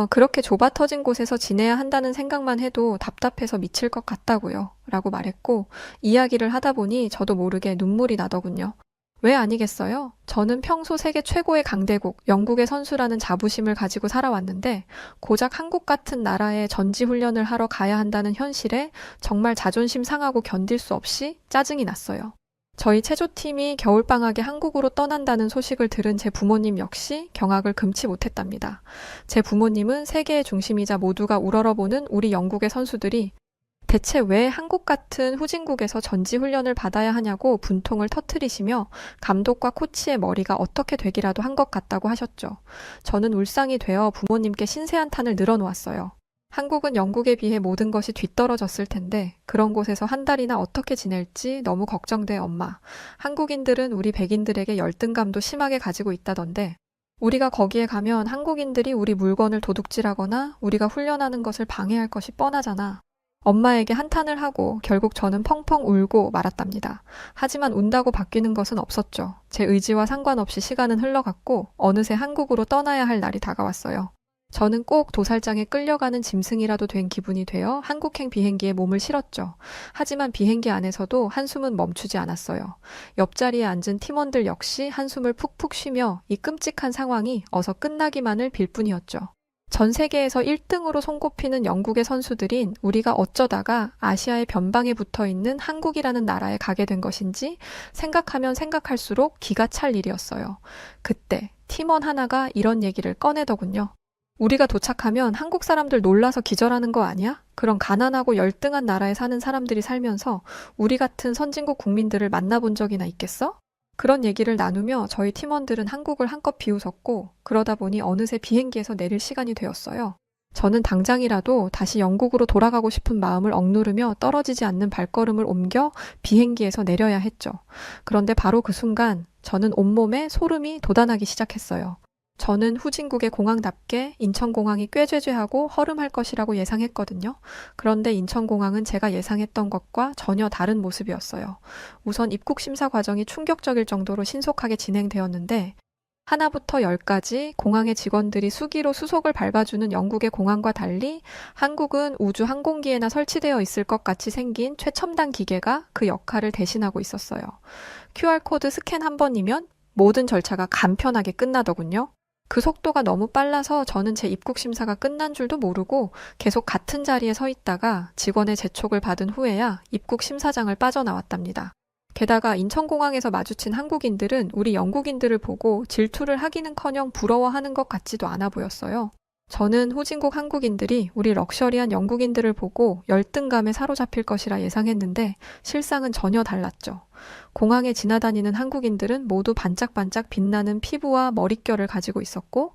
그렇게 좁아 터진 곳에서 지내야 한다는 생각만 해도 답답해서 미칠 것 같다고요. 라고 말했고 이야기를 하다 보니 저도 모르게 눈물이 나더군요. 왜 아니겠어요? 저는 평소 세계 최고의 강대국, 영국의 선수라는 자부심을 가지고 살아왔는데 고작 한국 같은 나라에 전지훈련을 하러 가야 한다는 현실에 정말 자존심 상하고 견딜 수 없이 짜증이 났어요. 저희 체조팀이 겨울방학에 한국으로 떠난다는 소식을 들은 제 부모님 역시 경악을 금치 못했답니다. 제 부모님은 세계의 중심이자 모두가 우러러보는 우리 영국의 선수들이 대체 왜 한국 같은 후진국에서 전지훈련을 받아야 하냐고 분통을 터뜨리시며 감독과 코치의 머리가 어떻게 되기라도 한 것 같다고 하셨죠. 저는 울상이 되어 부모님께 신세한탄을 늘어놓았어요. 한국은 영국에 비해 모든 것이 뒤떨어졌을 텐데 그런 곳에서 한 달이나 어떻게 지낼지 너무 걱정돼, 엄마. 한국인들은 우리 백인들에게 열등감도 심하게 가지고 있다던데 우리가 거기에 가면 한국인들이 우리 물건을 도둑질하거나 우리가 훈련하는 것을 방해할 것이 뻔하잖아. 엄마에게 한탄을 하고 결국 저는 펑펑 울고 말았답니다. 하지만 운다고 바뀌는 것은 없었죠. 제 의지와 상관없이 시간은 흘러갔고 어느새 한국으로 떠나야 할 날이 다가왔어요. 저는 꼭 도살장에 끌려가는 짐승이라도 된 기분이 되어 한국행 비행기에 몸을 실었죠. 하지만 비행기 안에서도 한숨은 멈추지 않았어요. 옆자리에 앉은 팀원들 역시 한숨을 푹푹 쉬며 이 끔찍한 상황이 어서 끝나기만을 빌 뿐이었죠. 전 세계에서 1등으로 손꼽히는 영국의 선수들인 우리가 어쩌다가 아시아의 변방에 붙어 있는 한국이라는 나라에 가게 된 것인지 생각하면 생각할수록 기가 찰 일이었어요. 그때 팀원 하나가 이런 얘기를 꺼내더군요. 우리가 도착하면 한국 사람들 놀라서 기절하는 거 아니야? 그런 가난하고 열등한 나라에 사는 사람들이 살면서 우리 같은 선진국 국민들을 만나본 적이나 있겠어? 그런 얘기를 나누며 저희 팀원들은 한국을 한껏 비웃었고 그러다 보니 어느새 비행기에서 내릴 시간이 되었어요. 저는 당장이라도 다시 영국으로 돌아가고 싶은 마음을 억누르며 떨어지지 않는 발걸음을 옮겨 비행기에서 내려야 했죠. 그런데 바로 그 순간 저는 온몸에 소름이 돋아나기 시작했어요. 저는 후진국의 공항답게 인천공항이 꾀죄죄하고 허름할 것이라고 예상했거든요. 그런데 인천공항은 제가 예상했던 것과 전혀 다른 모습이었어요. 우선 입국 심사 과정이 충격적일 정도로 신속하게 진행되었는데 하나부터 열까지 공항의 직원들이 수기로 수속을 밟아주는 영국의 공항과 달리 한국은 우주 항공기에나 설치되어 있을 것 같이 생긴 최첨단 기계가 그 역할을 대신하고 있었어요. QR코드 스캔 한 번이면 모든 절차가 간편하게 끝나더군요. 그 속도가 너무 빨라서 저는 제 입국 심사가 끝난 줄도 모르고 계속 같은 자리에 서 있다가 직원의 재촉을 받은 후에야 입국 심사장을 빠져나왔답니다. 게다가 인천공항에서 마주친 한국인들은 우리 영국인들을 보고 질투를 하기는커녕 부러워하는 것 같지도 않아 보였어요. 저는 후진국 한국인들이 우리 럭셔리한 영국인들을 보고 열등감에 사로잡힐 것이라 예상했는데 실상은 전혀 달랐죠. 공항에 지나다니는 한국인들은 모두 반짝반짝 빛나는 피부와 머릿결을 가지고 있었고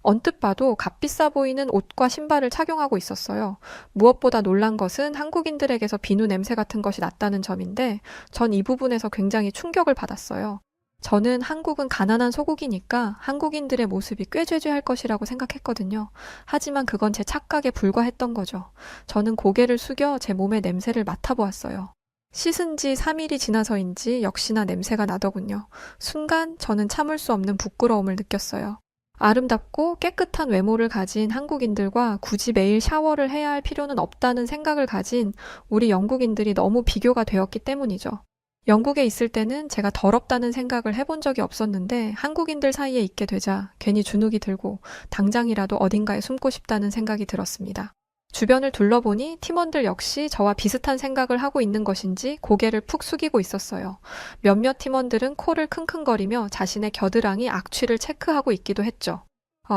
언뜻 봐도 값비싸 보이는 옷과 신발을 착용하고 있었어요. 무엇보다 놀란 것은 한국인들에게서 비누 냄새 같은 것이 났다는 점인데 전 이 부분에서 굉장히 충격을 받았어요. 저는 한국은 가난한 소국이니까 한국인들의 모습이 꾀죄죄할 것이라고 생각했거든요. 하지만 그건 제 착각에 불과했던 거죠. 저는 고개를 숙여 제 몸의 냄새를 맡아보았어요. 씻은 지 3일이 지나서인지 역시나 냄새가 나더군요. 순간 저는 참을 수 없는 부끄러움을 느꼈어요. 아름답고 깨끗한 외모를 가진 한국인들과 굳이 매일 샤워를 해야 할 필요는 없다는 생각을 가진 우리 영국인들이 너무 비교가 되었기 때문이죠. 영국에 있을 때는 제가 더럽다는 생각을 해본 적이 없었는데 한국인들 사이에 있게 되자 괜히 주눅이 들고 당장이라도 어딘가에 숨고 싶다는 생각이 들었습니다. 주변을 둘러보니 팀원들 역시 저와 비슷한 생각을 하고 있는 것인지 고개를 푹 숙이고 있었어요. 몇몇 팀원들은 코를 킁킁거리며 자신의 겨드랑이 악취를 체크하고 있기도 했죠.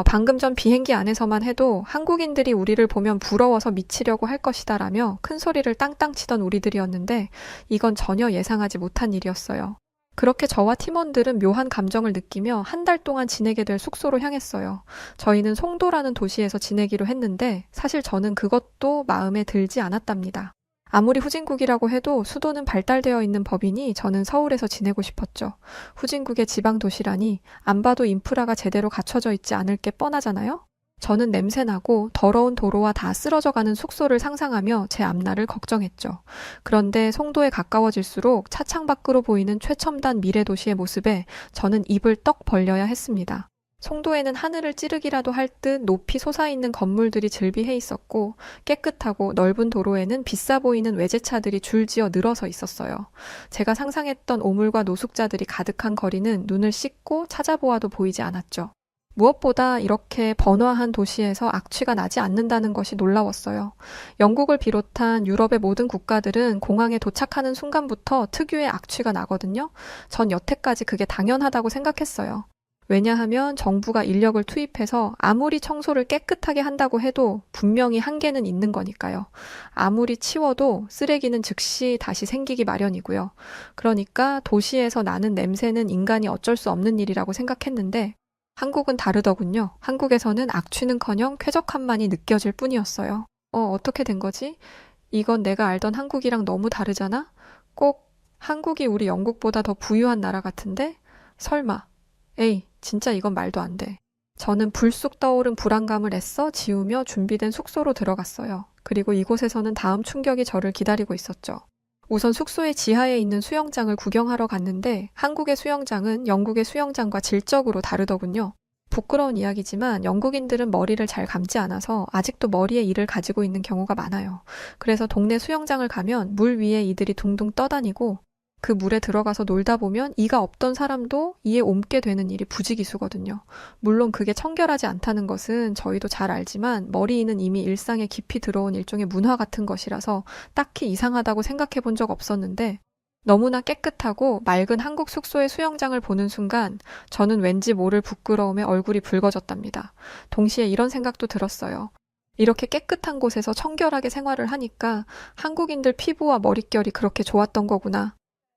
방금 전 비행기 안에서만 해도 한국인들이 우리를 보면 부러워서 미치려고 할 것이다라며 큰 소리를 땅땅 치던 우리들이었는데 이건 전혀 예상하지 못한 일이었어요. 그렇게 저와 팀원들은 묘한 감정을 느끼며 한 달 동안 지내게 될 숙소로 향했어요. 저희는 송도라는 도시에서 지내기로 했는데 사실 저는 그것도 마음에 들지 않았답니다. 아무리 후진국이라고 해도 수도는 발달되어 있는 법이니 저는 서울에서 지내고 싶었죠. 후진국의 지방 도시라니 안 봐도 인프라가 제대로 갖춰져 있지 않을 게 뻔하잖아요? 저는 냄새나고 더러운 도로와 다 쓰러져가는 숙소를 상상하며 제 앞날을 걱정했죠. 그런데 송도에 가까워질수록 차창 밖으로 보이는 최첨단 미래 도시의 모습에 저는 입을 떡 벌려야 했습니다. 송도에는 하늘을 찌르기라도 할 듯 높이 솟아있는 건물들이 즐비해 있었고 깨끗하고 넓은 도로에는 비싸 보이는 외제차들이 줄지어 늘어서 있었어요. 제가 상상했던 오물과 노숙자들이 가득한 거리는 눈을 씻고 찾아보아도 보이지 않았죠. 무엇보다 이렇게 번화한 도시에서 악취가 나지 않는다는 것이 놀라웠어요. 영국을 비롯한 유럽의 모든 국가들은 공항에 도착하는 순간부터 특유의 악취가 나거든요. 전 여태까지 그게 당연하다고 생각했어요. 왜냐하면 정부가 인력을 투입해서 아무리 청소를 깨끗하게 한다고 해도 분명히 한계는 있는 거니까요. 아무리 치워도 쓰레기는 즉시 다시 생기기 마련이고요. 그러니까 도시에서 나는 냄새는 인간이 어쩔 수 없는 일이라고 생각했는데 한국은 다르더군요. 한국에서는 악취는커녕 쾌적함만이 느껴질 뿐이었어요. 어떻게 된 거지? 이건 내가 알던 한국이랑 너무 다르잖아? 꼭 한국이 우리 영국보다 더 부유한 나라 같은데? 설마. 에이, 진짜 이건 말도 안 돼. 저는 불쑥 떠오른 불안감을 애써 지우며 준비된 숙소로 들어갔어요. 그리고 이곳에서는 다음 충격이 저를 기다리고 있었죠. 우선 숙소의 지하에 있는 수영장을 구경하러 갔는데 한국의 수영장은 영국의 수영장과 질적으로 다르더군요. 부끄러운 이야기지만 영국인들은 머리를 잘 감지 않아서 아직도 머리에 이를 가지고 있는 경우가 많아요. 그래서 동네 수영장을 가면 물 위에 이들이 둥둥 떠다니고 그 물에 들어가서 놀다 보면 이가 없던 사람도 이에 옮게 되는 일이 부지기수거든요. 물론 그게 청결하지 않다는 것은 저희도 잘 알지만 머리이는 이미 일상에 깊이 들어온 일종의 문화 같은 것이라서 딱히 이상하다고 생각해 본 적 없었는데 너무나 깨끗하고 맑은 한국 숙소의 수영장을 보는 순간 저는 왠지 모를 부끄러움에 얼굴이 붉어졌답니다. 동시에 이런 생각도 들었어요. 이렇게 깨끗한 곳에서 청결하게 생활을 하니까 한국인들 피부와 머릿결이 그렇게 좋았던 거구나.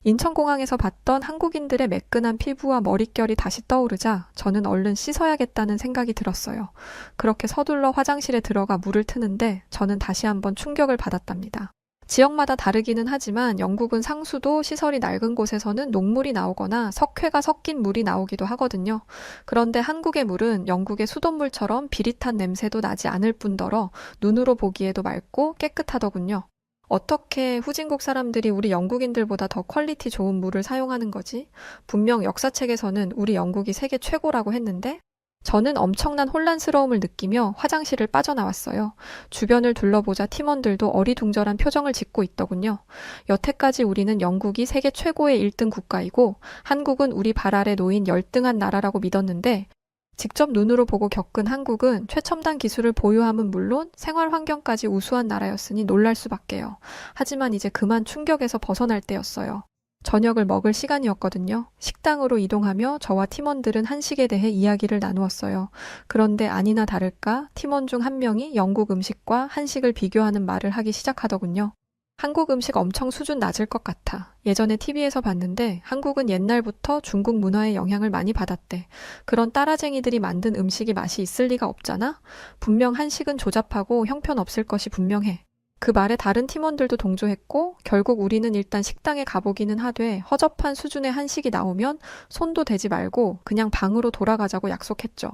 인천공항에서 봤던 한국인들의 매끈한 피부와 머릿결이 다시 떠오르자 저는 얼른 씻어야겠다는 생각이 들었어요. 그렇게 서둘러 화장실에 들어가 물을 트는데 저는 다시 한번 충격을 받았답니다. 지역마다 다르기는 하지만 영국은 상수도 시설이 낡은 곳에서는 녹물이 나오거나 석회가 섞인 물이 나오기도 하거든요. 그런데 한국의 물은 영국의 수돗물처럼 비릿한 냄새도 나지 않을 뿐더러 눈으로 보기에도 맑고 깨끗하더군요. 어떻게 후진국 사람들이 우리 영국인들보다 더 퀄리티 좋은 물을 사용하는 거지? 분명 역사책에서는 우리 영국이 세계 최고라고 했는데 저는 엄청난 혼란스러움을 느끼며 화장실을 빠져나왔어요. 주변을 둘러보자 팀원들도 어리둥절한 표정을 짓고 있더군요. 여태까지 우리는 영국이 세계 최고의 1등 국가이고 한국은 우리 발 아래 놓인 열등한 나라라고 믿었는데 직접 눈으로 보고 겪은 한국은 최첨단 기술을 보유함은 물론 생활 환경까지 우수한 나라였으니 놀랄 수밖에요. 하지만 이제 그만 충격에서 벗어날 때였어요. 저녁을 먹을 시간이었거든요. 식당으로 이동하며 저와 팀원들은 한식에 대해 이야기를 나누었어요. 그런데 아니나 다를까 팀원 중 한 명이 영국 음식과 한식을 비교하는 말을 하기 시작하더군요. 한국 음식 엄청 수준 낮을 것 같아. 예전에 TV에서 봤는데 한국은 옛날부터 중국 문화의 영향을 많이 받았대. 그런 따라쟁이들이 만든 음식이 맛이 있을 리가 없잖아? 분명 한식은 조잡하고 형편없을 것이 분명해. 그 말에 다른 팀원들도 동조했고 결국 우리는 일단 식당에 가보기는 하되 허접한 수준의 한식이 나오면 손도 대지 말고 그냥 방으로 돌아가자고 약속했죠.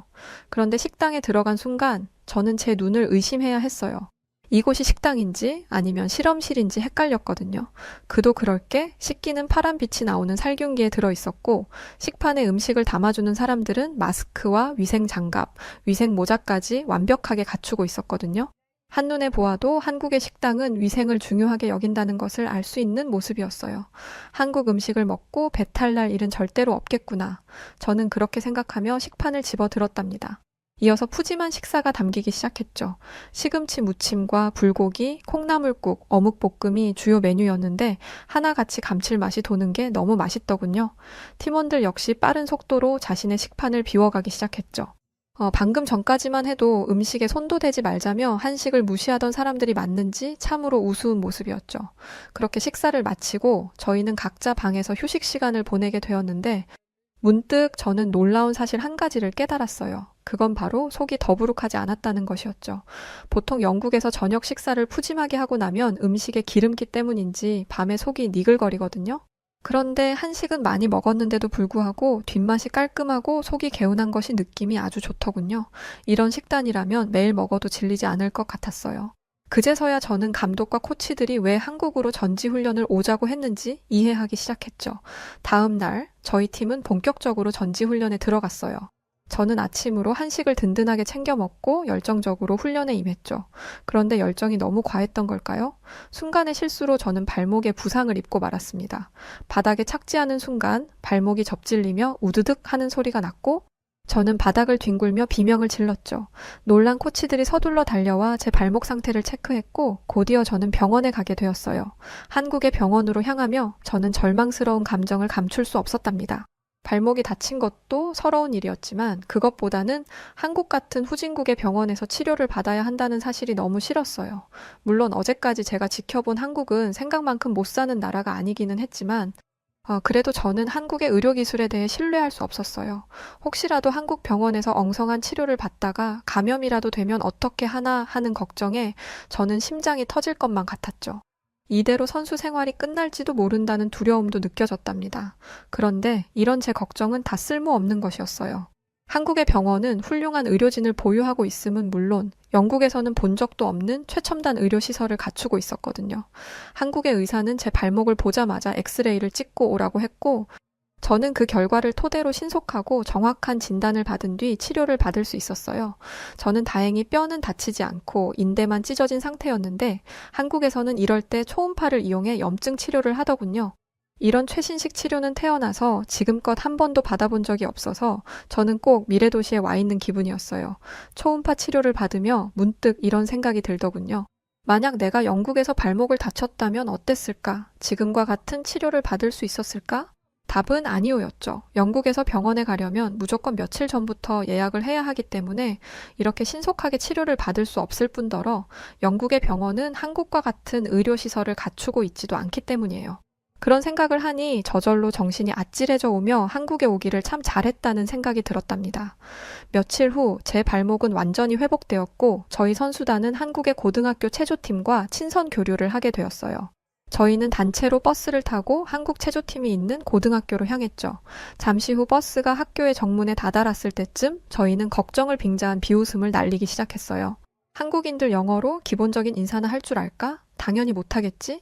그런데 식당에 들어간 순간 저는 제 눈을 의심해야 했어요. 이곳이 식당인지 아니면 실험실인지 헷갈렸거든요. 그도 그럴 게 식기는 파란빛이 나오는 살균기에 들어있었고 식판에 음식을 담아주는 사람들은 마스크와 위생 장갑, 위생 모자까지 완벽하게 갖추고 있었거든요. 한눈에 보아도 한국의 식당은 위생을 중요하게 여긴다는 것을 알 수 있는 모습이었어요. 한국 음식을 먹고 배탈 날 일은 절대로 없겠구나. 저는 그렇게 생각하며 식판을 집어 들었답니다. 이어서 푸짐한 식사가 담기기 시작했죠. 시금치 무침과 불고기, 콩나물국, 어묵볶음이 주요 메뉴였는데 하나같이 감칠맛이 도는 게 너무 맛있더군요. 팀원들 역시 빠른 속도로 자신의 식판을 비워가기 시작했죠. 방금 전까지만 해도 음식에 손도 대지 말자며 한식을 무시하던 사람들이 맞는지 참으로 우스운 모습이었죠. 그렇게 식사를 마치고 저희는 각자 방에서 휴식 시간을 보내게 되었는데 문득 저는 놀라운 사실 한 가지를 깨달았어요. 그건 바로 속이 더부룩하지 않았다는 것이었죠. 보통 영국에서 저녁 식사를 푸짐하게 하고 나면 음식의 기름기 때문인지 밤에 속이 니글거리거든요. 그런데 한식은 많이 먹었는데도 불구하고 뒷맛이 깔끔하고 속이 개운한 것이 느낌이 아주 좋더군요. 이런 식단이라면 매일 먹어도 질리지 않을 것 같았어요. 그제서야 저는 감독과 코치들이 왜 한국으로 전지훈련을 오자고 했는지 이해하기 시작했죠. 다음 날 저희 팀은 본격적으로 전지훈련에 들어갔어요. 저는 아침으로 한식을 든든하게 챙겨 먹고 열정적으로 훈련에 임했죠. 그런데 열정이 너무 과했던 걸까요? 순간의 실수로 저는 발목에 부상을 입고 말았습니다. 바닥에 착지하는 순간 발목이 접질리며 우드득 하는 소리가 났고 저는 바닥을 뒹굴며 비명을 질렀죠. 놀란 코치들이 서둘러 달려와 제 발목 상태를 체크했고 곧이어 저는 병원에 가게 되었어요. 한국의 병원으로 향하며 저는 절망스러운 감정을 감출 수 없었답니다. 발목이 다친 것도 서러운 일이었지만 그것보다는 한국 같은 후진국의 병원에서 치료를 받아야 한다는 사실이 너무 싫었어요. 물론 어제까지 제가 지켜본 한국은 생각만큼 못 사는 나라가 아니기는 했지만 그래도 저는 한국의 의료기술에 대해 신뢰할 수 없었어요. 혹시라도 한국 병원에서 엉성한 치료를 받다가 감염이라도 되면 어떻게 하나 하는 걱정에 저는 심장이 터질 것만 같았죠. 이대로 선수 생활이 끝날지도 모른다는 두려움도 느껴졌답니다. 그런데 이런 제 걱정은 다 쓸모없는 것이었어요. 한국의 병원은 훌륭한 의료진을 보유하고 있음은 물론 영국에서는 본 적도 없는 최첨단 의료시설을 갖추고 있었거든요. 한국의 의사는 제 발목을 보자마자 엑스레이를 찍고 오라고 했고, 저는 그 결과를 토대로 신속하고 정확한 진단을 받은 뒤 치료를 받을 수 있었어요. 저는 다행히 뼈는 다치지 않고 인대만 찢어진 상태였는데 한국에서는 이럴 때 초음파를 이용해 염증 치료를 하더군요. 이런 최신식 치료는 태어나서 지금껏 한 번도 받아본 적이 없어서 저는 꼭 미래도시에 와 있는 기분이었어요. 초음파 치료를 받으며 문득 이런 생각이 들더군요. 만약 내가 영국에서 발목을 다쳤다면 어땠을까? 지금과 같은 치료를 받을 수 있었을까? 답은 아니오였죠. 영국에서 병원에 가려면 무조건 며칠 전부터 예약을 해야 하기 때문에 이렇게 신속하게 치료를 받을 수 없을 뿐더러 영국의 병원은 한국과 같은 의료시설을 갖추고 있지도 않기 때문이에요. 그런 생각을 하니 저절로 정신이 아찔해져 오며 한국에 오기를 참 잘했다는 생각이 들었답니다. 며칠 후 제 발목은 완전히 회복되었고 저희 선수단은 한국의 고등학교 체조팀과 친선 교류를 하게 되었어요. 저희는 단체로 버스를 타고 한국 체조팀이 있는 고등학교로 향했죠. 잠시 후 버스가 학교의 정문에 다다랐을 때쯤 저희는 걱정을 빙자한 비웃음을 날리기 시작했어요. 한국인들 영어로 기본적인 인사나 할 줄 알까? 당연히 못하겠지?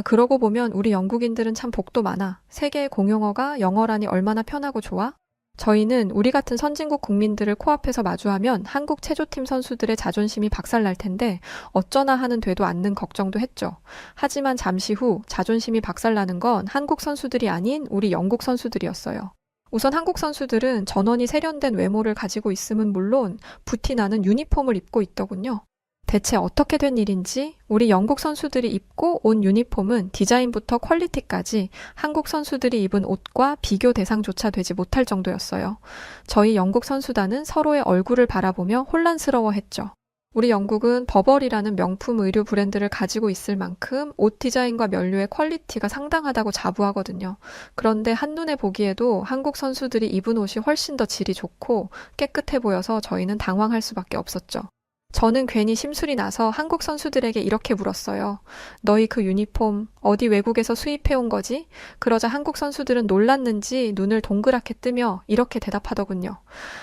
그러고 보면 우리 영국인들은 참 복도 많아. 세계의 공용어가 영어라니 얼마나 편하고 좋아? 저희는 우리 같은 선진국 국민들을 코앞에서 마주하면 한국 체조팀 선수들의 자존심이 박살날 텐데 어쩌나 하는 되도 않는 걱정도 했죠. 하지만 잠시 후 자존심이 박살나는 건 한국 선수들이 아닌 우리 영국 선수들이었어요. 우선 한국 선수들은 전원이 세련된 외모를 가지고 있음은 물론 부티 나는 유니폼을 입고 있더군요. 대체 어떻게 된 일인지 우리 영국 선수들이 입고 온 유니폼은 디자인부터 퀄리티까지 한국 선수들이 입은 옷과 비교 대상조차 되지 못할 정도였어요. 저희 영국 선수단은 서로의 얼굴을 바라보며 혼란스러워했죠. 우리 영국은 버벌이라는 명품 의류 브랜드를 가지고 있을 만큼 옷 디자인과 면류의 퀄리티가 상당하다고 자부하거든요. 그런데 한눈에 보기에도 한국 선수들이 입은 옷이 훨씬 더 질이 좋고 깨끗해 보여서 저희는 당황할 수밖에 없었죠. 저는 괜히 심술이 나서 한국 선수들에게 이렇게 물었어요. 너희 그 유니폼 어디 외국에서 수입해 온 거지? 그러자 한국 선수들은 놀랐는지 눈을 동그랗게 뜨며 이렇게 대답하더군요.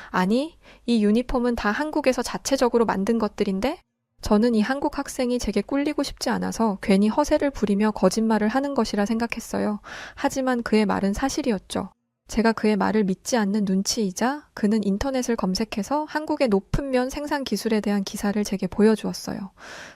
아니, 이 유니폼은 다 한국에서 자체적으로 만든 것들인데? 저는 이 한국 학생이 제게 꿀리고 싶지 않아서 괜히 허세를 부리며 거짓말을 하는 것이라 생각했어요. 하지만 그의 말은 사실이었죠. 제가 그의 말을 믿지 않는 눈치이자 그는 인터넷을 검색해서 한국의 높은 면 생산 기술에 대한 기사를 제게 보여주었어요.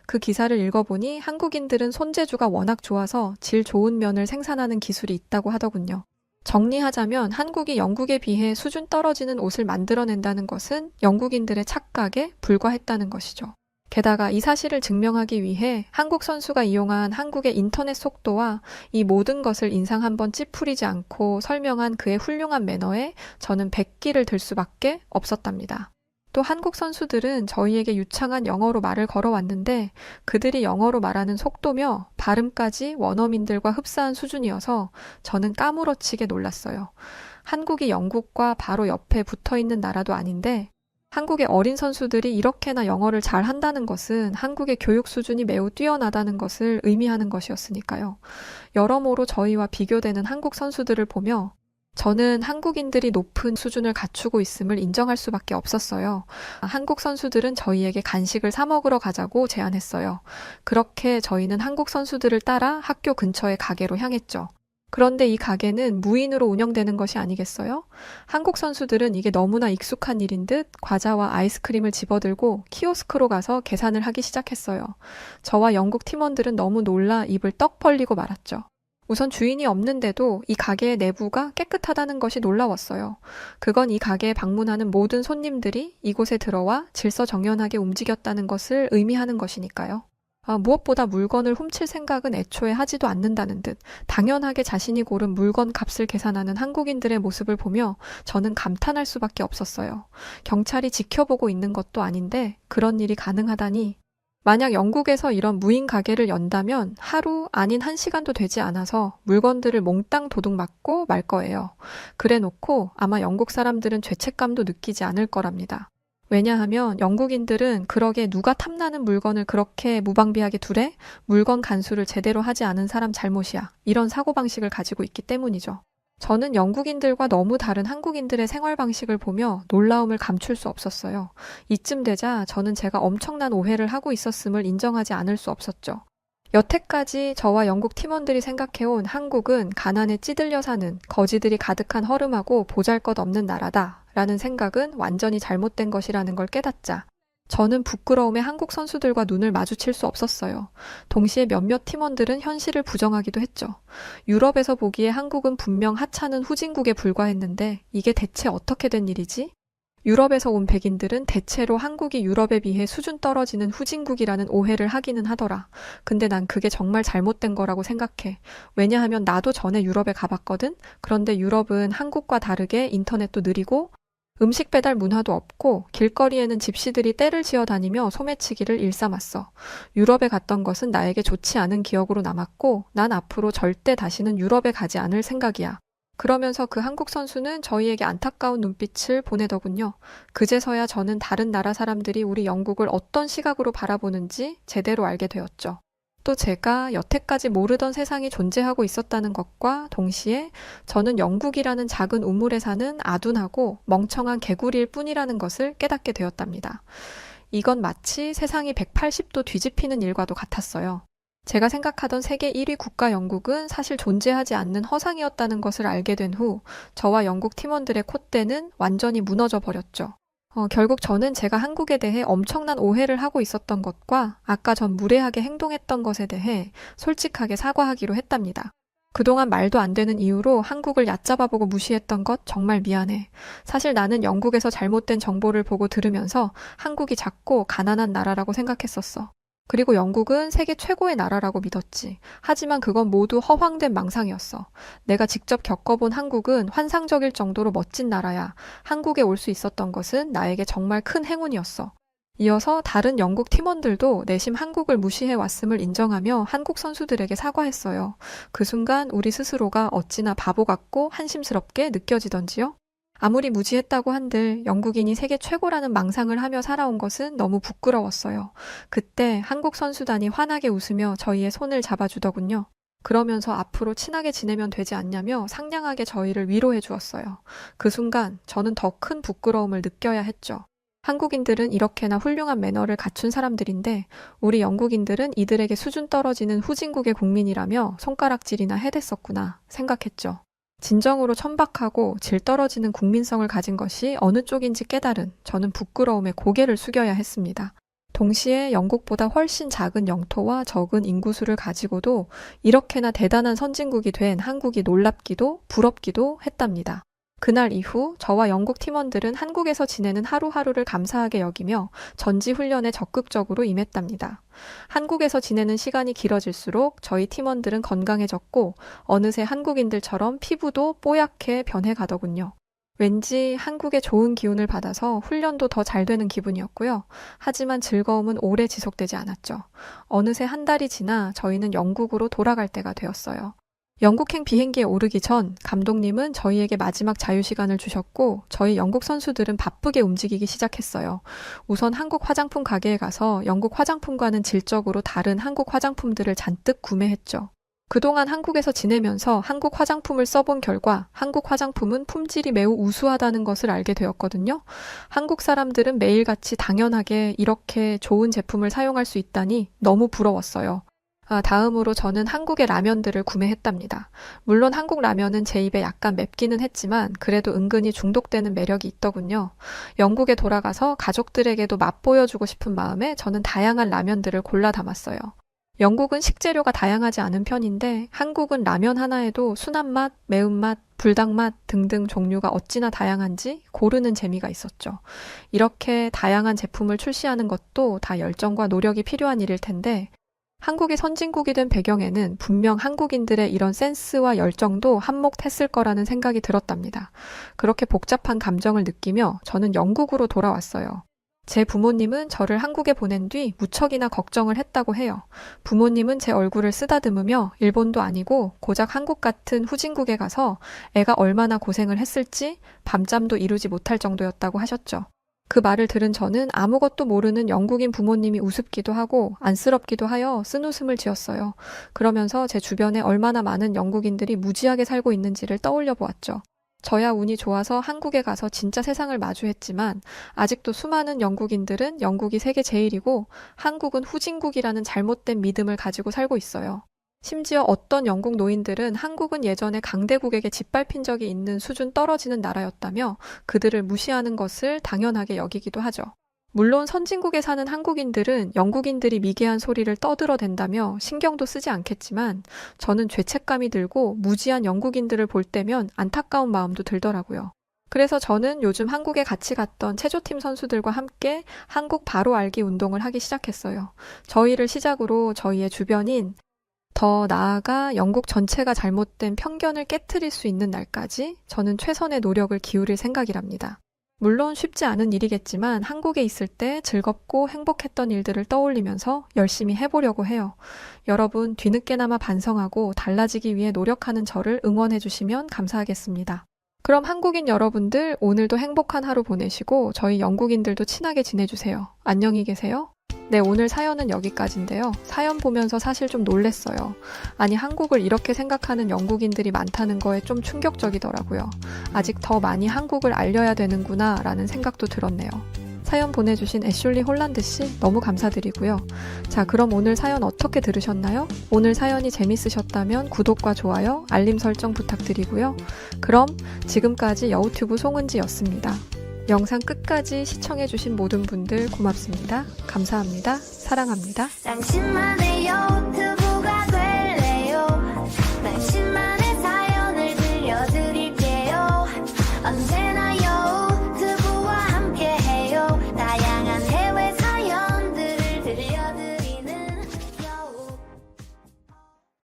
그 기사를 읽어보니 한국인들은 손재주가 워낙 좋아서 질 좋은 면을 생산하는 기술이 있다고 하더군요. 정리하자면 한국이 영국에 비해 수준 떨어지는 옷을 만들어낸다는 것은 영국인들의 착각에 불과했다는 것이죠. 게다가 이 사실을 증명하기 위해 한국 선수가 이용한 한국의 인터넷 속도와 이 모든 것을 인상 한번 찌푸리지 않고 설명한 그의 훌륭한 매너에 저는 백기를 들 수밖에 없었답니다. 또 한국 선수들은 저희에게 유창한 영어로 말을 걸어왔는데 그들이 영어로 말하는 속도며 발음까지 원어민들과 흡사한 수준이어서 저는 까무러치게 놀랐어요. 한국이 영국과 바로 옆에 붙어있는 나라도 아닌데 한국의 어린 선수들이 이렇게나 영어를 잘 한다는 것은 한국의 교육 수준이 매우 뛰어나다는 것을 의미하는 것이었으니까요. 여러모로 저희와 비교되는 한국 선수들을 보며 저는 한국인들이 높은 수준을 갖추고 있음을 인정할 수밖에 없었어요. 한국 선수들은 저희에게 간식을 사 먹으러 가자고 제안했어요. 그렇게 저희는 한국 선수들을 따라 학교 근처의 가게로 향했죠. 그런데 이 가게는 무인으로 운영되는 것이 아니겠어요? 한국 선수들은 이게 너무나 익숙한 일인 듯 과자와 아이스크림을 집어들고 키오스크로 가서 계산을 하기 시작했어요. 저와 영국 팀원들은 너무 놀라 입을 떡 벌리고 말았죠. 우선 주인이 없는데도 이 가게의 내부가 깨끗하다는 것이 놀라웠어요. 그건 이 가게에 방문하는 모든 손님들이 이곳에 들어와 질서정연하게 움직였다는 것을 의미하는 것이니까요. 무엇보다 물건을 훔칠 생각은 애초에 하지도 않는다는 듯 당연하게 자신이 고른 물건 값을 계산하는 한국인들의 모습을 보며 저는 감탄할 수밖에 없었어요. 경찰이 지켜보고 있는 것도 아닌데 그런 일이 가능하다니. 만약 영국에서 이런 무인 가게를 연다면 하루 아닌 1시간도 되지 않아서 물건들을 몽땅 도둑 맞고 말 거예요. 그래 놓고 아마 영국 사람들은 죄책감도 느끼지 않을 거랍니다. 왜냐하면 영국인들은 그러게 누가 탐나는 물건을 그렇게 무방비하게 두래? 물건 간수를 제대로 하지 않은 사람 잘못이야. 이런 사고방식을 가지고 있기 때문이죠. 저는 영국인들과 너무 다른 한국인들의 생활 방식을 보며 놀라움을 감출 수 없었어요. 이쯤 되자 저는 제가 엄청난 오해를 하고 있었음을 인정하지 않을 수 없었죠. 여태까지 저와 영국 팀원들이 생각해온 한국은 가난에 찌들려 사는 거지들이 가득한 허름하고 보잘것없는 나라다 라는 생각은 완전히 잘못된 것이라는 걸 깨닫자 저는 부끄러움에 한국 선수들과 눈을 마주칠 수 없었어요. 동시에 몇몇 팀원들은 현실을 부정하기도 했죠. 유럽에서 보기에 한국은 분명 하찮은 후진국에 불과했는데 이게 대체 어떻게 된 일이지? 유럽에서 온 백인들은 대체로 한국이 유럽에 비해 수준 떨어지는 후진국이라는 오해를 하기는 하더라. 근데 난 그게 정말 잘못된 거라고 생각해. 왜냐하면 나도 전에 유럽에 가봤거든? 그런데 유럽은 한국과 다르게 인터넷도 느리고 음식 배달 문화도 없고 길거리에는 집시들이 떼를 지어 다니며 소매치기를 일삼았어. 유럽에 갔던 것은 나에게 좋지 않은 기억으로 남았고 난 앞으로 절대 다시는 유럽에 가지 않을 생각이야. 그러면서 그 한국 선수는 저희에게 안타까운 눈빛을 보내더군요. 그제서야 저는 다른 나라 사람들이 우리 영국을 어떤 시각으로 바라보는지 제대로 알게 되었죠. 또 제가 여태까지 모르던 세상이 존재하고 있었다는 것과 동시에 저는 영국이라는 작은 우물에 사는 아둔하고 멍청한 개구리일 뿐이라는 것을 깨닫게 되었답니다. 이건 마치 세상이 180도 뒤집히는 일과도 같았어요. 제가 생각하던 세계 1위 국가 영국은 사실 존재하지 않는 허상이었다는 것을 알게 된 후 저와 영국 팀원들의 콧대는 완전히 무너져 버렸죠. 결국 저는 제가 한국에 대해 엄청난 오해를 하고 있었던 것과 아까 전 무례하게 행동했던 것에 대해 솔직하게 사과하기로 했답니다. 그동안 말도 안 되는 이유로 한국을 얕잡아보고 무시했던 것 정말 미안해. 사실 나는 영국에서 잘못된 정보를 보고 들으면서 한국이 작고 가난한 나라라고 생각했었어. 그리고 영국은 세계 최고의 나라라고 믿었지. 하지만 그건 모두 허황된 망상이었어. 내가 직접 겪어본 한국은 환상적일 정도로 멋진 나라야. 한국에 올 수 있었던 것은 나에게 정말 큰 행운이었어. 이어서 다른 영국 팀원들도 내심 한국을 무시해 왔음을 인정하며 한국 선수들에게 사과했어요. 그 순간 우리 스스로가 어찌나 바보 같고 한심스럽게 느껴지던지요? 아무리 무지했다고 한들 영국인이 세계 최고라는 망상을 하며 살아온 것은 너무 부끄러웠어요. 그때 한국 선수단이 환하게 웃으며 저희의 손을 잡아주더군요. 그러면서 앞으로 친하게 지내면 되지 않냐며 상냥하게 저희를 위로해 주었어요. 그 순간 저는 더 큰 부끄러움을 느껴야 했죠. 한국인들은 이렇게나 훌륭한 매너를 갖춘 사람들인데 우리 영국인들은 이들에게 수준 떨어지는 후진국의 국민이라며 손가락질이나 해댔었구나 생각했죠. 진정으로 천박하고 질 떨어지는 국민성을 가진 것이 어느 쪽인지 깨달은 저는 부끄러움에 고개를 숙여야 했습니다. 동시에 영국보다 훨씬 작은 영토와 적은 인구수를 가지고도 이렇게나 대단한 선진국이 된 한국이 놀랍기도 부럽기도 했답니다. 그날 이후 저와 영국 팀원들은 한국에서 지내는 하루하루를 감사하게 여기며 전지훈련에 적극적으로 임했답니다. 한국에서 지내는 시간이 길어질수록 저희 팀원들은 건강해졌고 어느새 한국인들처럼 피부도 뽀얗게 변해가더군요. 왠지 한국의 좋은 기운을 받아서 훈련도 더 잘 되는 기분이었고요. 하지만 즐거움은 오래 지속되지 않았죠. 어느새 한 달이 지나 저희는 영국으로 돌아갈 때가 되었어요. 영국행 비행기에 오르기 전 감독님은 저희에게 마지막 자유시간을 주셨고 저희 영국 선수들은 바쁘게 움직이기 시작했어요. 우선 한국 화장품 가게에 가서 영국 화장품과는 질적으로 다른 한국 화장품들을 잔뜩 구매했죠. 그동안 한국에서 지내면서 한국 화장품을 써본 결과 한국 화장품은 품질이 매우 우수하다는 것을 알게 되었거든요. 한국 사람들은 매일같이 당연하게 이렇게 좋은 제품을 사용할 수 있다니 너무 부러웠어요. 다음으로 저는 한국의 라면들을 구매했답니다. 물론 한국 라면은 제 입에 약간 맵기는 했지만 그래도 은근히 중독되는 매력이 있더군요. 영국에 돌아가서 가족들에게도 맛보여주고 싶은 마음에 저는 다양한 라면들을 골라 담았어요. 영국은 식재료가 다양하지 않은 편인데 한국은 라면 하나에도 순한 맛, 매운맛, 불닭맛 등등 종류가 어찌나 다양한지 고르는 재미가 있었죠. 이렇게 다양한 제품을 출시하는 것도 다 열정과 노력이 필요한 일일 텐데 한국이 선진국이 된 배경에는 분명 한국인들의 이런 센스와 열정도 한몫했을 거라는 생각이 들었답니다. 그렇게 복잡한 감정을 느끼며 저는 영국으로 돌아왔어요. 제 부모님은 저를 한국에 보낸 뒤 무척이나 걱정을 했다고 해요. 부모님은 제 얼굴을 쓰다듬으며 일본도 아니고 고작 한국 같은 후진국에 가서 애가 얼마나 고생을 했을지 밤잠도 이루지 못할 정도였다고 하셨죠. 그 말을 들은 저는 아무것도 모르는 영국인 부모님이 우습기도 하고 안쓰럽기도 하여 쓴웃음을 지었어요. 그러면서 제 주변에 얼마나 많은 영국인들이 무지하게 살고 있는지를 떠올려 보았죠. 저야 운이 좋아서 한국에 가서 진짜 세상을 마주했지만 아직도 수많은 영국인들은 영국이 세계 제일이고 한국은 후진국이라는 잘못된 믿음을 가지고 살고 있어요. 심지어 어떤 영국 노인들은 한국은 예전에 강대국에게 짓밟힌 적이 있는 수준 떨어지는 나라였다며 그들을 무시하는 것을 당연하게 여기기도 하죠. 물론 선진국에 사는 한국인들은 영국인들이 미개한 소리를 떠들어댄다며 신경도 쓰지 않겠지만 저는 죄책감이 들고 무지한 영국인들을 볼 때면 안타까운 마음도 들더라고요. 그래서 저는 요즘 한국에 같이 갔던 체조팀 선수들과 함께 한국 바로 알기 운동을 하기 시작했어요. 저희를 시작으로 저희의 주변인 더 나아가 영국 전체가 잘못된 편견을 깨트릴 수 있는 날까지 저는 최선의 노력을 기울일 생각이랍니다. 물론 쉽지 않은 일이겠지만 한국에 있을 때 즐겁고 행복했던 일들을 떠올리면서 열심히 해보려고 해요. 여러분 뒤늦게나마 반성하고 달라지기 위해 노력하는 저를 응원해 주시면 감사하겠습니다. 그럼 한국인 여러분들 오늘도 행복한 하루 보내시고 저희 영국인들도 친하게 지내주세요. 안녕히 계세요. 네, 오늘 사연은 여기까지인데요. 사연 보면서 사실 좀 놀랬어요. 아니, 한국을 이렇게 생각하는 영국인들이 많다는 거에 좀 충격적이더라고요. 아직 더 많이 한국을 알려야 되는구나 라는 생각도 들었네요. 사연 보내주신 애슐리 홀란드 씨 너무 감사드리고요. 자, 그럼 오늘 사연 어떻게 들으셨나요? 오늘 사연이 재밌으셨다면 구독과 좋아요, 알림 설정 부탁드리고요. 그럼 지금까지 여우튜브 송은지였습니다. 영상 끝까지 시청해주신 모든 분들 고맙습니다. 감사합니다. 사랑합니다. 당신만의 여